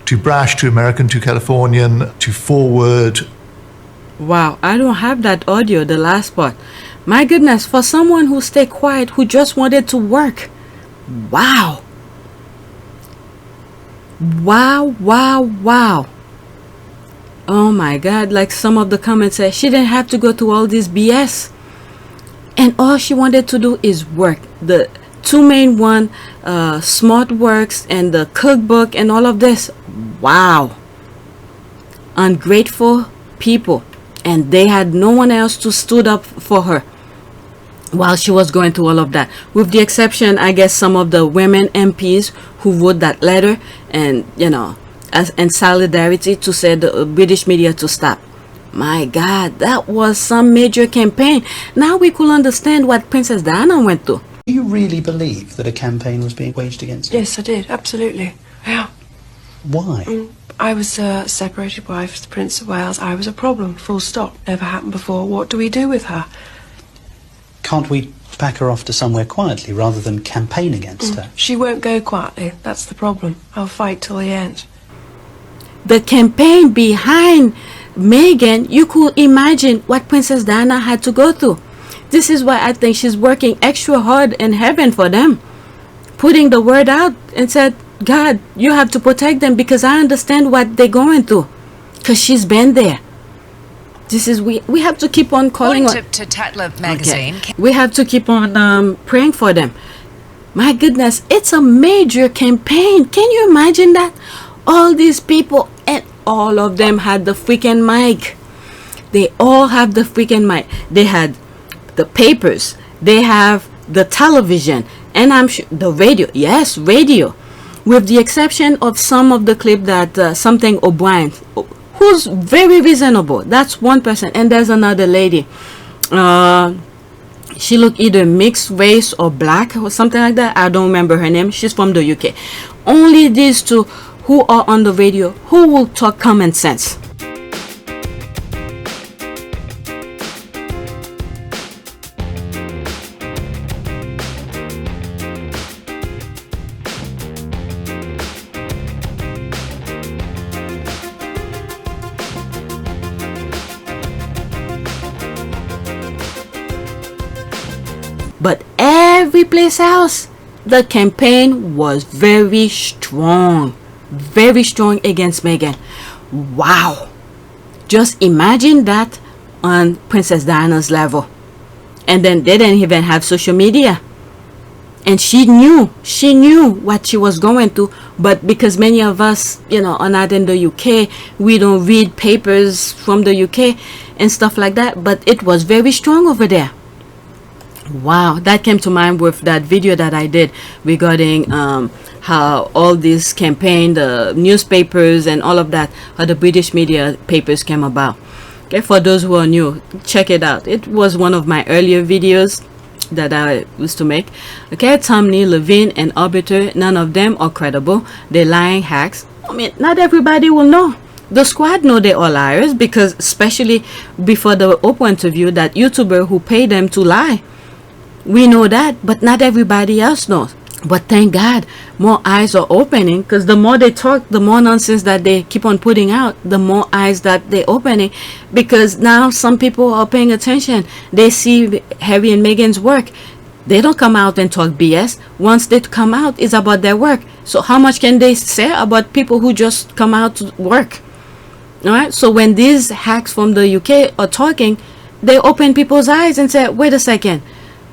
too brash, too American, too Californian, too forward. Wow, I don't have that audio, the last part. My goodness, for someone who stayed quiet, who just wanted to work. Wow. Wow, wow, wow. Oh my God, like some of the comments say, she didn't have to go through all this BS. And all she wanted to do is work. The two main one, Smart Works and the cookbook and all of this. Wow. Ungrateful people. And they had no one else to stood up for her while she was going through all of that. With the exception, I guess, some of the women MPs who wrote that letter and, you know, in solidarity to say the British media to stop. My God, that was some major campaign. Now we could understand what Princess Diana went through. Do you really believe that a campaign was being waged against her? Yes, I did, absolutely. Yeah. Why? I was a separated wife to the Prince of Wales. I was a problem, full stop. Never happened before. What do we do with her? Can't we pack her off to somewhere quietly rather than campaign against her? She won't go quietly. That's the problem. I'll fight till the end. The campaign behind Meghan, you could imagine what Princess Diana had to go through. This is why I think she's working extra hard in heaven for them. Putting the word out and said, God, you have to protect them because I understand what they're going through. Because she's been there. This is, we have to keep on calling According to Tatler magazine. Okay. We have to keep on praying for them. My goodness, it's a major campaign. Can you imagine that? All these people and all of them had the freaking mic. They all have the freaking mic. They had the papers. They have the television. And I'm sure the radio. Yes, radio. With the exception of some of the clip that something O'Brien, who's very reasonable. That's one person. And there's another lady. She looked either mixed race or black or something like that. I don't remember her name. She's from the UK. Only these two who are on the radio, who will talk common sense. But every place else, the campaign was very strong against Meghan. Wow. Just imagine that on Princess Diana's level. And then they didn't even have social media. And she knew what she was going through. But because many of us, you know, are not in the UK, we don't read papers from the UK and stuff like that. But it was very strong over there. Wow, that came to mind with that video that I did regarding how all this campaign, the newspapers and all of that, how the British media papers came about. Okay, for those who are new, check it out. It was one of my earlier videos that I used to make. Okay, Tomney, Levine and Arbiter, none of them are credible. They're lying hacks. I mean, not everybody will know. The squad know they are liars, because especially before the Oprah interview, that YouTuber who paid them to lie. We know that, but not everybody else knows. But thank God, more eyes are opening, because the more they talk, the more nonsense that they keep on putting out, the more eyes that they're opening, because now some people are paying attention. They see Harry and Meghan's work. They don't come out and talk BS. Once they come out, it's about their work. So how much can they say about people who just come out to work? All right. So when these hacks from the UK are talking, they open people's eyes and say, wait a second,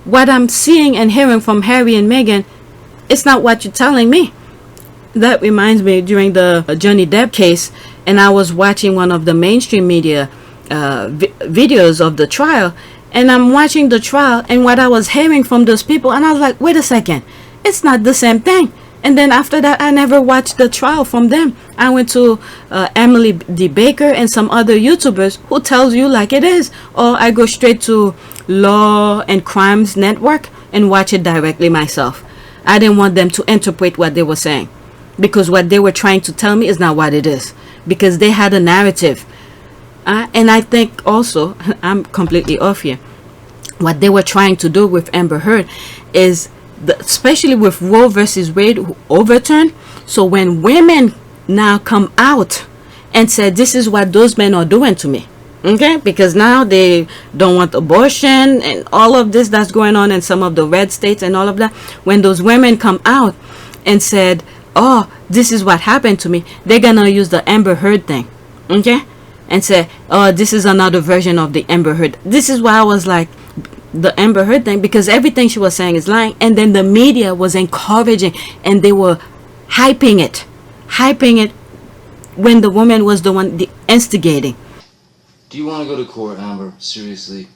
what I'm seeing and hearing from Harry and Meghan, it's not what you're telling me. That reminds me, during the Johnny Depp case, and I was watching one of the mainstream media videos of the trial, and I'm watching the trial, and what I was hearing from those people, and I was like, wait a second, it's not the same thing. And then after that, I never watched the trial from them. I went to Emily D. Baker and some other YouTubers who tells you like it is. Or I go straight to Law and Crimes Network and watch it directly myself. I didn't want them to interpret what they were saying, because what they were trying to tell me is not what it is, because they had a narrative. And I think also, I'm completely off here, what they were trying to do with Amber Heard is, especially with Roe versus Wade overturned, so when women now come out and say this is what those men are doing to me, okay, because now they don't want abortion and all of this that's going on in some of the red states and all of that, when those women come out and said, oh, this is what happened to me, they're gonna use the Amber Heard thing, okay, and say, oh, this is another version of the Amber Heard. This is why I was like, the Amber Heard thing, because everything she was saying is lying, and then the media was encouraging and they were hyping it when the woman was the one instigating. Do you want to go to court, Amber? Seriously?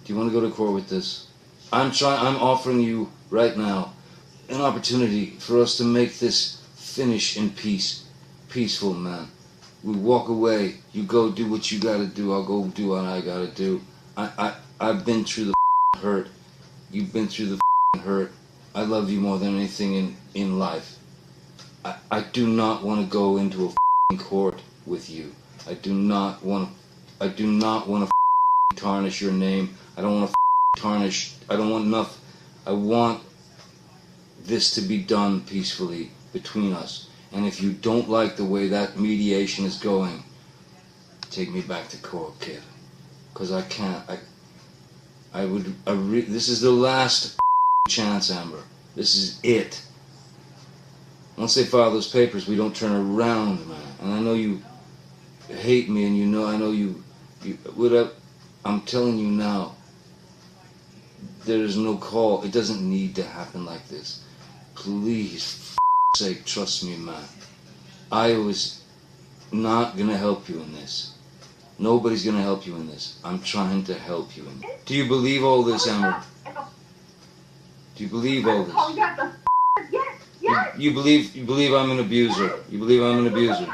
Do you want to go to court with this? I'm offering you right now an opportunity for us to make this finish in peace. Peaceful, man. We walk away, you go do what you gotta do, I'll go do what I gotta do. I've been through the hurt. You've been through the hurt. I love you more than anything in life. I do not want to go into a court with you. I do not want to tarnish your name. I don't want to tarnish. I don't want enough. I want this to be done peacefully between us. And if you don't like the way that mediation is going, take me back to court, kid. Because I can't. This is the last chance, Amber. This is it. Once they file those papers, we don't turn around, man. And I know you hate me, and I know you I'm telling you now, there is no call. It doesn't need to happen like this. Please, for sake, trust me, man. I was not gonna help you in this. Nobody's gonna help you in this. I'm trying to help you in this. Do you believe all this, Amber? Do you believe all this? Yes. You believe I'm an abuser. You believe I'm an abuser.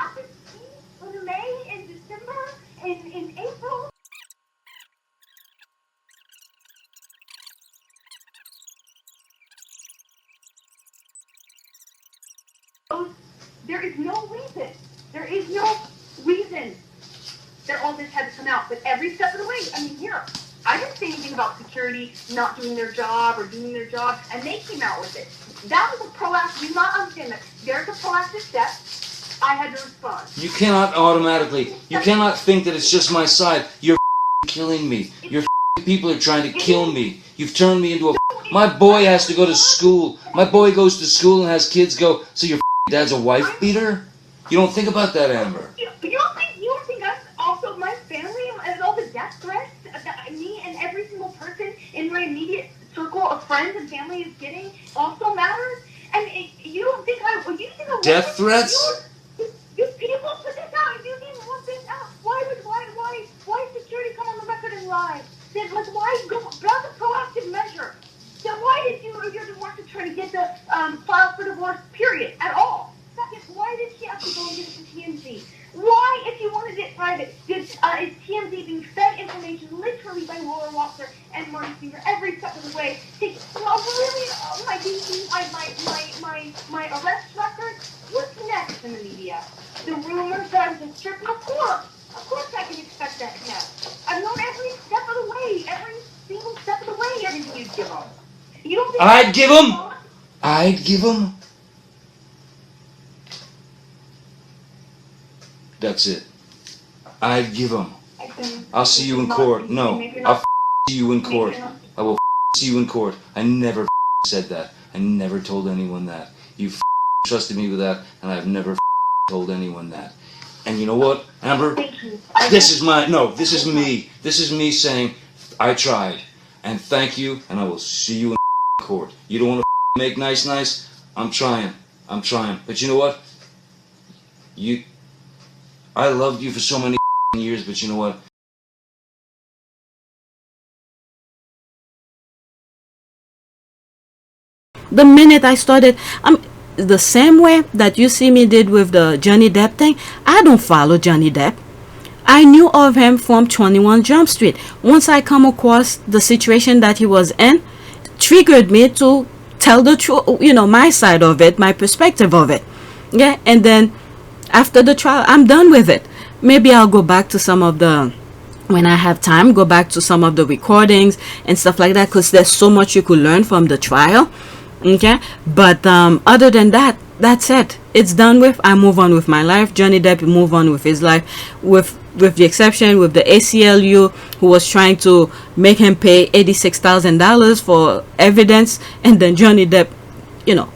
In May, in December, in April. There is no reason. There is no reason that all this had to come out. But every step of the way, I mean, here, I didn't say anything about security not doing their job or doing their job, and they came out with it. That was a proactive. You not understand that. There's a proactive step. I had to respond. You cannot automatically. You cannot think that it's just my side. You're killing me. Your people are trying to kill me. You've turned me into a. My boy has to go to school. My boy goes to school and has kids go. So your dad's a wife beater? You don't think about that, Amber. You don't think us, also my family, and all the death threats that me and every single person in my immediate circle of friends and family is getting also matters? And you don't think I death threats? You people put this out. You didn't want this out. Why security come on the record and lie? Then why go? That's a proactive measure. Then why did you want to try to get the file for divorce period at all? Second, why did she have to go and get it from TMZ? Why, if you wanted it private, is TMZ being fed information literally by Laura Walker and Marty Singer every step of the way? My arrest record? What's next? in the media. The rumors that I was a stripper, of course I can expect that now. I've known every step of the way, every single step of the way, everything you'd give them. You don't think I'd give them. That's it. I'd give them. I'll see you in court. No, I'll see you in court. I will see you in court. I never said that. I never told anyone that. You trusted me with that, and I've never told anyone that. And you know what, Amber? This is me. This is me saying, I tried. And thank you, and I will see you in court. You don't want to make nice? I'm trying. But you know what? I loved you for so many years, but you know what? The minute I started, the same way that you see me did with the Johnny Depp thing, I don't follow Johnny Depp. I knew of him from 21 Jump Street. Once I come across the situation that he was in, triggered me to tell the truth, my side of it, my perspective of it. Yeah, and then after the trial, I'm done with it. Maybe I'll go back to some of the, when I have time, go back to some of the recordings and stuff like that, because there's so much you could learn from the trial. Okay, but other than that, that's it. It's done with. I move on with my life. Johnny Depp move on with his life, with the exception with the ACLU, who was trying to make him pay $86,000 for evidence, and then Johnny Depp,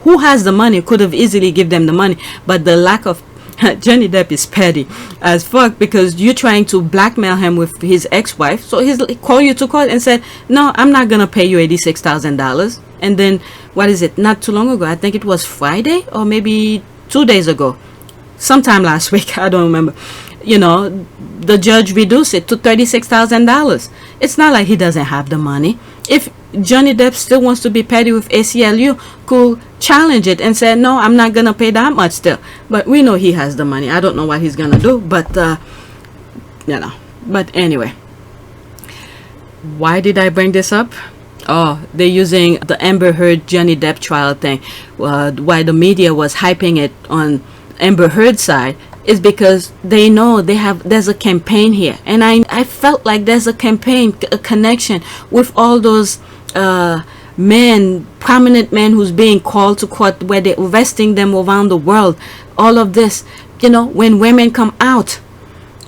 who has the money, could have easily give them the money, but the lack of Johnny Depp is petty as fuck, because you're trying to blackmail him with his ex-wife. So he called you to court and said, no, I'm not gonna pay you $86,000. And then, what is it, not too long ago, I think it was Friday or maybe 2 days ago, sometime last week, I don't remember, the judge reduced it to $36,000. It's not like he doesn't have the money. If Johnny Depp still wants to be petty with ACLU, could challenge it and say, no, I'm not gonna pay that much still. But we know he has the money. I don't know what he's gonna do, but but anyway, why did I bring this up? Oh, they're using the Amber Heard Johnny Depp trial thing. Why the media was hyping it on Amber Heard's side is because they know there's a campaign here, and I felt like there's a campaign, a connection with all those men, prominent men who's being called to court, where they're arresting them around the world. All of this, when women come out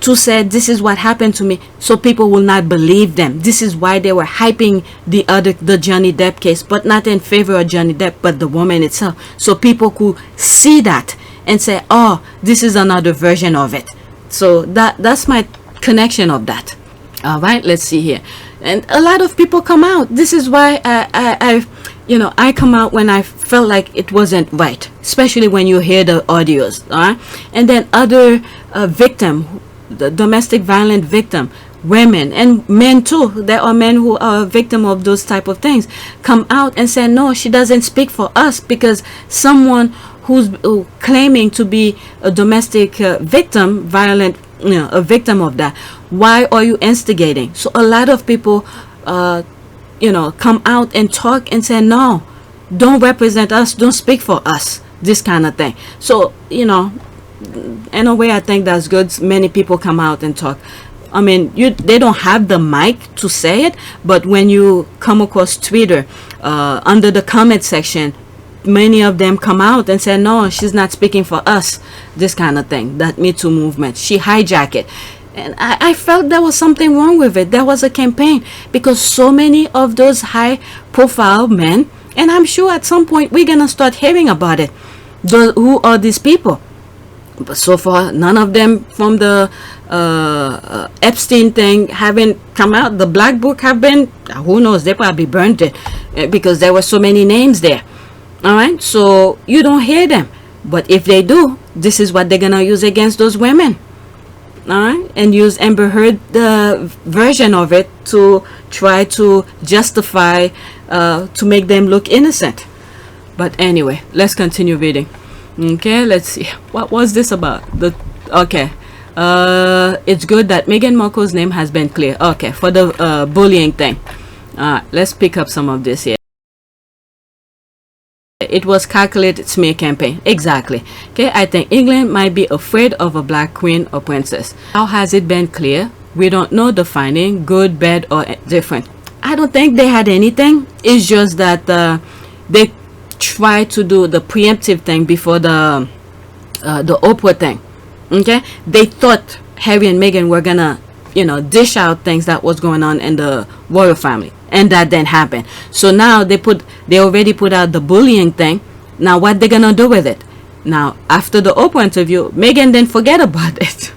to say this is what happened to me, so people will not believe them. This is why they were hyping the Johnny Depp case, but not in favor of Johnny Depp, but the woman itself, so people could see that and say, oh, this is another version of it. So that's my connection of that. All right, let's see here. And a lot of people come out. This is why I come out when I felt like it wasn't right, especially when you hear the audios. All right, and then other victim, the domestic violent victim, women and men too. There are men who are victim of those type of things, come out and say, no, she doesn't speak for us, because someone who's claiming to be a domestic victim, violent, a victim of that, why are you instigating? So a lot of people come out and talk and say, no, don't represent us, don't speak for us, this kind of thing. So in a way, I think that's good. Many people come out and talk. I mean, they don't have the mic to say it, but when you come across Twitter, under the comment section, many of them come out and say, no, she's not speaking for us, this kind of thing, that Me Too movement, she hijacked it. And I felt there was something wrong with it. There was a campaign, because so many of those high profile men, and I'm sure at some point we're gonna start hearing about it, who are these people? But so far, none of them from the Epstein thing haven't come out. The Black Book have been, who knows, they probably burnt it, because there were so many names there. All right, so you don't hear them, but if they do, this is what they're gonna use against those women. All right, and use Amber Heard, the version of it, to try to justify, to make them look innocent. But anyway, let's continue reading. Okay, let's see, what was this about? It's good that Meghan Markle's name has been clear. Okay, for the bullying thing. Let's pick up some of this here. It was calculated smear campaign. Exactly. Okay, I think England might be afraid of a black queen or princess. How has it been clear? We don't know the finding, good, bad, or different. I don't think they had anything. It's just that they tried to do the preemptive thing before the Oprah thing. Okay, they thought Harry and Meghan were gonna, dish out things that was going on in the royal family, and that didn't happen. So now they already put out the bullying thing. Now what they gonna do with it? Now after the Oprah interview, Meghan didn't forget about it.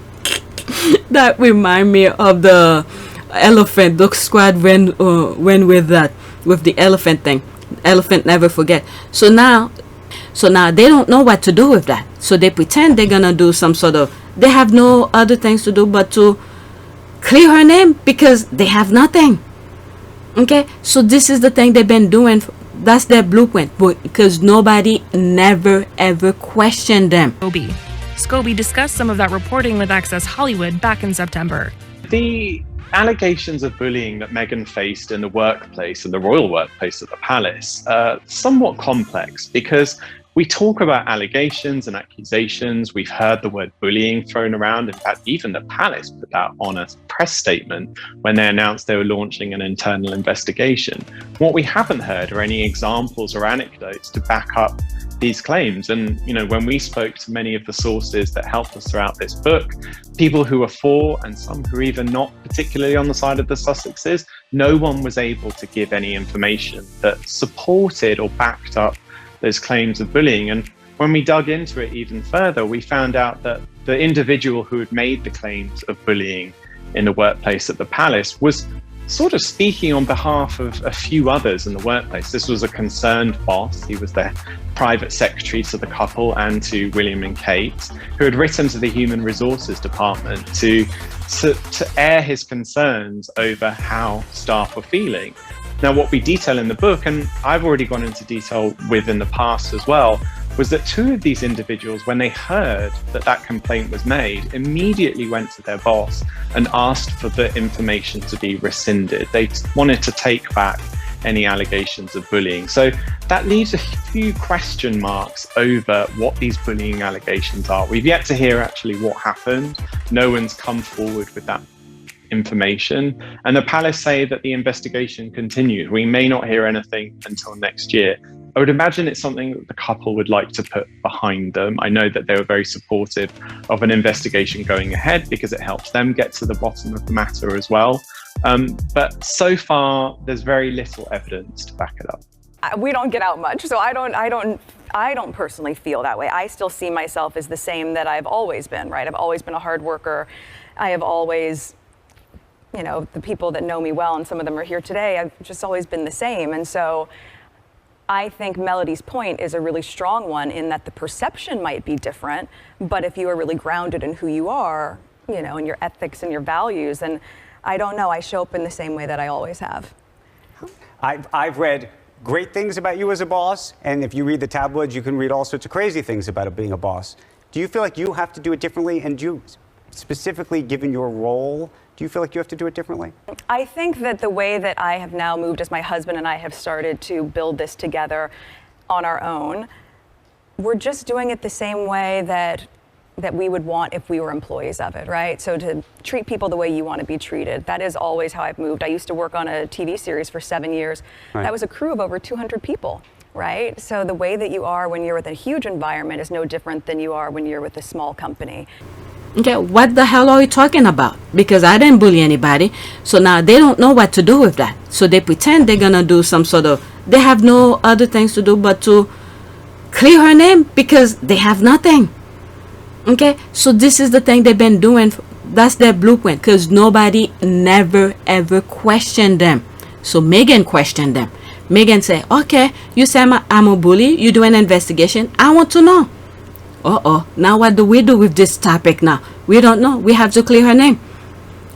That remind me of the elephant. The squad went with the elephant thing. Elephant never forget. So now they don't know what to do with that. So they pretend they're gonna do some sort of. They have no other things to do but to clear her name because they have nothing. Okay, so this is the thing they've been doing. That's their blueprint, because nobody never ever questioned them. Scobie discussed some of that reporting with Access Hollywood back in September. The allegations of bullying that Meghan faced in the workplace, in the royal workplace at the palace, are somewhat complex because we talk about allegations and accusations. We've heard the word bullying thrown around. In fact, even the palace put that on a press statement when they announced they were launching an internal investigation. What we haven't heard are any examples or anecdotes to back up these claims. And, when we spoke to many of the sources that helped us throughout this book, people who are for and some who are even not particularly on the side of the Sussexes, no one was able to give any information that supported or backed up those claims of bullying. And when we dug into it even further, we found out that the individual who had made the claims of bullying in the workplace at the palace was sort of speaking on behalf of a few others in the workplace. This was a concerned boss. He was their private secretary to the couple and to William and Kate, who had written to the Human Resources Department to air his concerns over how staff were feeling. Now, what we detail in the book, and I've already gone into detail with in the past as well, was that two of these individuals, when they heard that complaint was made, immediately went to their boss and asked for the information to be rescinded. They wanted to take back any allegations of bullying. So that leaves a few question marks over what these bullying allegations are. We've yet to hear actually what happened. No one's come forward with that information, and the palace say that the investigation continues. We may not hear anything until next year. I would imagine it's something that the couple would like to put behind them. I know that they were very supportive of an investigation going ahead because it helps them get to the bottom of the matter as well. But so far, there's very little evidence to back it up. We don't get out much, so I don't personally feel that way. I still see myself as the same that I've always been, right? I've always been a hard worker. I have always, the people that know me well, and some of them are here today, I've just always been the same. And so I think Melody's point is a really strong one in that the perception might be different, but if you are really grounded in who you are, in your ethics and your values, and I don't know, I show up in the same way that I always have. I've read great things about you as a boss, and if you read the tabloids, you can read all sorts of crazy things about it being a boss. Do you feel like you have to do it differently, and do you, specifically given your role, do you feel like you have to do it differently? I think that the way that I have now moved, as my husband and I have started to build this together on our own, we're just doing it the same way that we would want if we were employees of it, right? So to treat people the way you want to be treated, that is always how I've moved. I used to work on a TV series for 7 years. Right. That was a crew of over 200 people, right? So the way that you are when you're with a huge environment is no different than you are when you're with a small company. Okay, what the hell are we talking about? Because I didn't bully anybody. So now they don't know what to do with that. So they pretend they're gonna do some sort of, they have no other things to do but to clear her name because they have nothing. Okay, so this is the thing they've been doing. That's their blueprint, because nobody never ever questioned them. So Meghan questioned them. Meghan said, okay, you say I'm a bully, you do an investigation, I want to know. Now what do we do with this topic now? We don't know. We have to clear her name.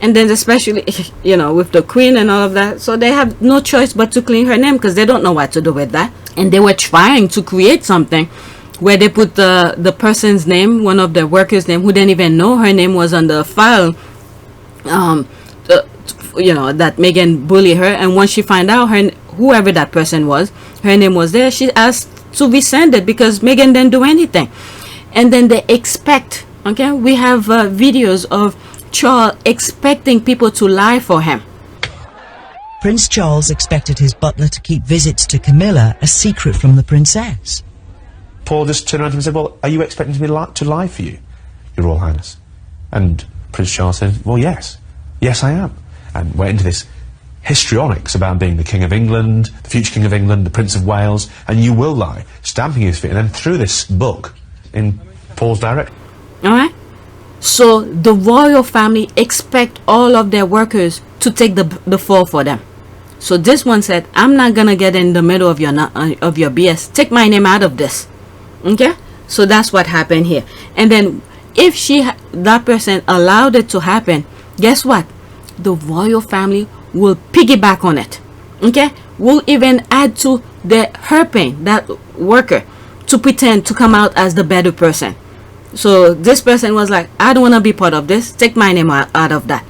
And then especially, with the queen and all of that. So they have no choice but to clear her name because they don't know what to do with that. And they were trying to create something where they put the person's name, one of the workers' name, who didn't even know her name was on the file, that Meghan bullied her. And once she found out whoever that person was, her name was there, she asked to rescind it because Meghan didn't do anything. And then they expect, okay, we have videos of Charles expecting people to lie for him. Prince Charles expected his butler to keep visits to Camilla a secret from the princess. Paul just turned around to him and said, well, are you expecting me to lie for you, Your Royal Highness? And Prince Charles said, well, yes. Yes, I am. And went into this histrionics about being the King of England, the future King of England, the Prince of Wales, and you will lie, stamping his feet, and then threw this book in Paul's direction. Alright? So the royal family expect all of their workers to take the fall for them. So this one said, I'm not gonna get in the middle of your BS. Take my name out of this. Okay? So that's what happened here. And then if that person allowed it to happen, guess what? The royal family will piggyback on it. Okay? Will even add to her pain, that worker, to pretend to come out as the better person. So this person was like, I don't want to be part of this. Take my name out of that.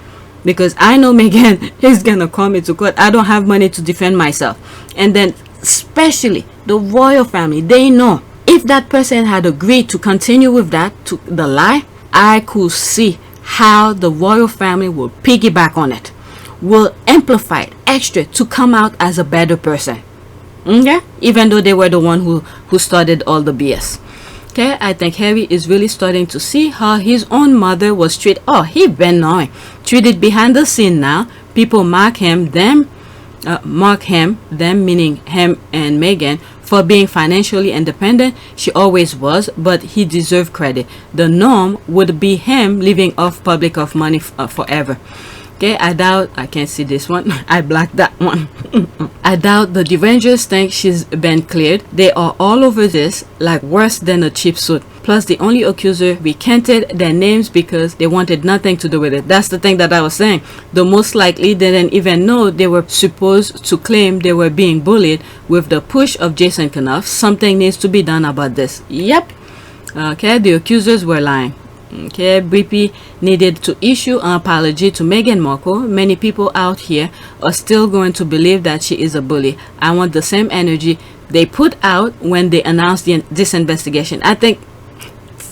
Because I know Meghan is going to call me to court. I don't have money to defend myself. And then especially the royal family, they know if that person had agreed to continue with that, to the lie, I could see how the royal family will piggyback on it, will amplify it extra to come out as a better person. Okay? Even though they were the one who started all the BS. Okay, I think Harry is really starting to see how his own mother was treated. Oh, he been knowing. Treated behind the scene now. People mark him, them meaning him and Meghan, for being financially independent. She always was, but he deserved credit. The norm would be him living off public money forever. Okay, I doubt, I can't see this one. I blacked that one. I doubt the Avengers think she's been cleared. They are all over this, like worse than a cheap suit. Plus, the only accuser recanted their names because they wanted nothing to do with it. That's the thing that I was saying. The most likely didn't even know they were supposed to claim they were being bullied. With the push of Jason Kenoff, something needs to be done about this. Yep. Okay, the accusers were lying. Okay, BP needed to issue an apology to Meghan Markle. Many people out here are still going to believe that she is a bully. I want the same energy they put out when they announced this investigation. I think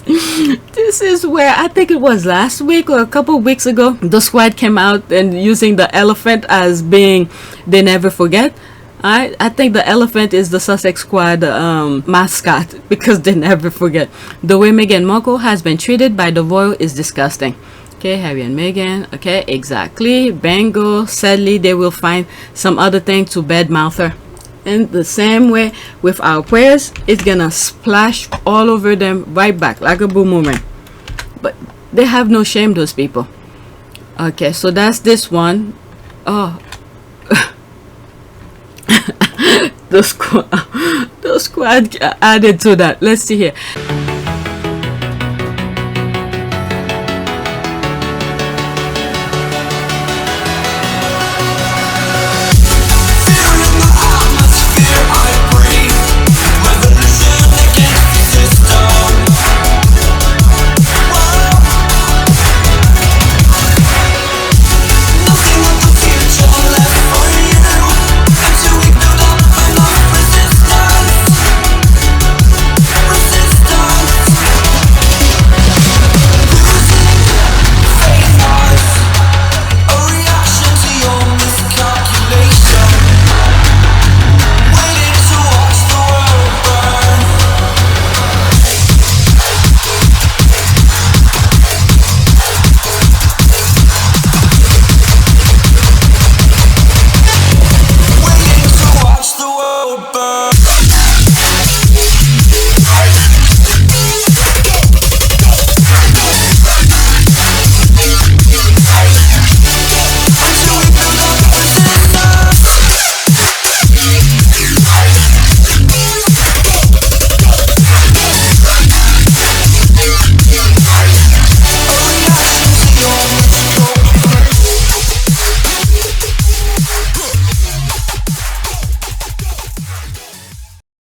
this is where, I think it was last week or a couple of weeks ago, the squad came out and using the elephant as being they never forget. I think the elephant is the Sussex Squad mascot because they never forget. The way Meghan Markle has been treated by the royal is disgusting. Okay, Harry and Meghan. Okay, exactly. Bango. Sadly, they will find some other thing to badmouth her. In the same way with our prayers, it's gonna splash all over them right back like a boomerang. But they have no shame, those people. Okay, so that's this one. Oh. the squad added to that. Let's see here.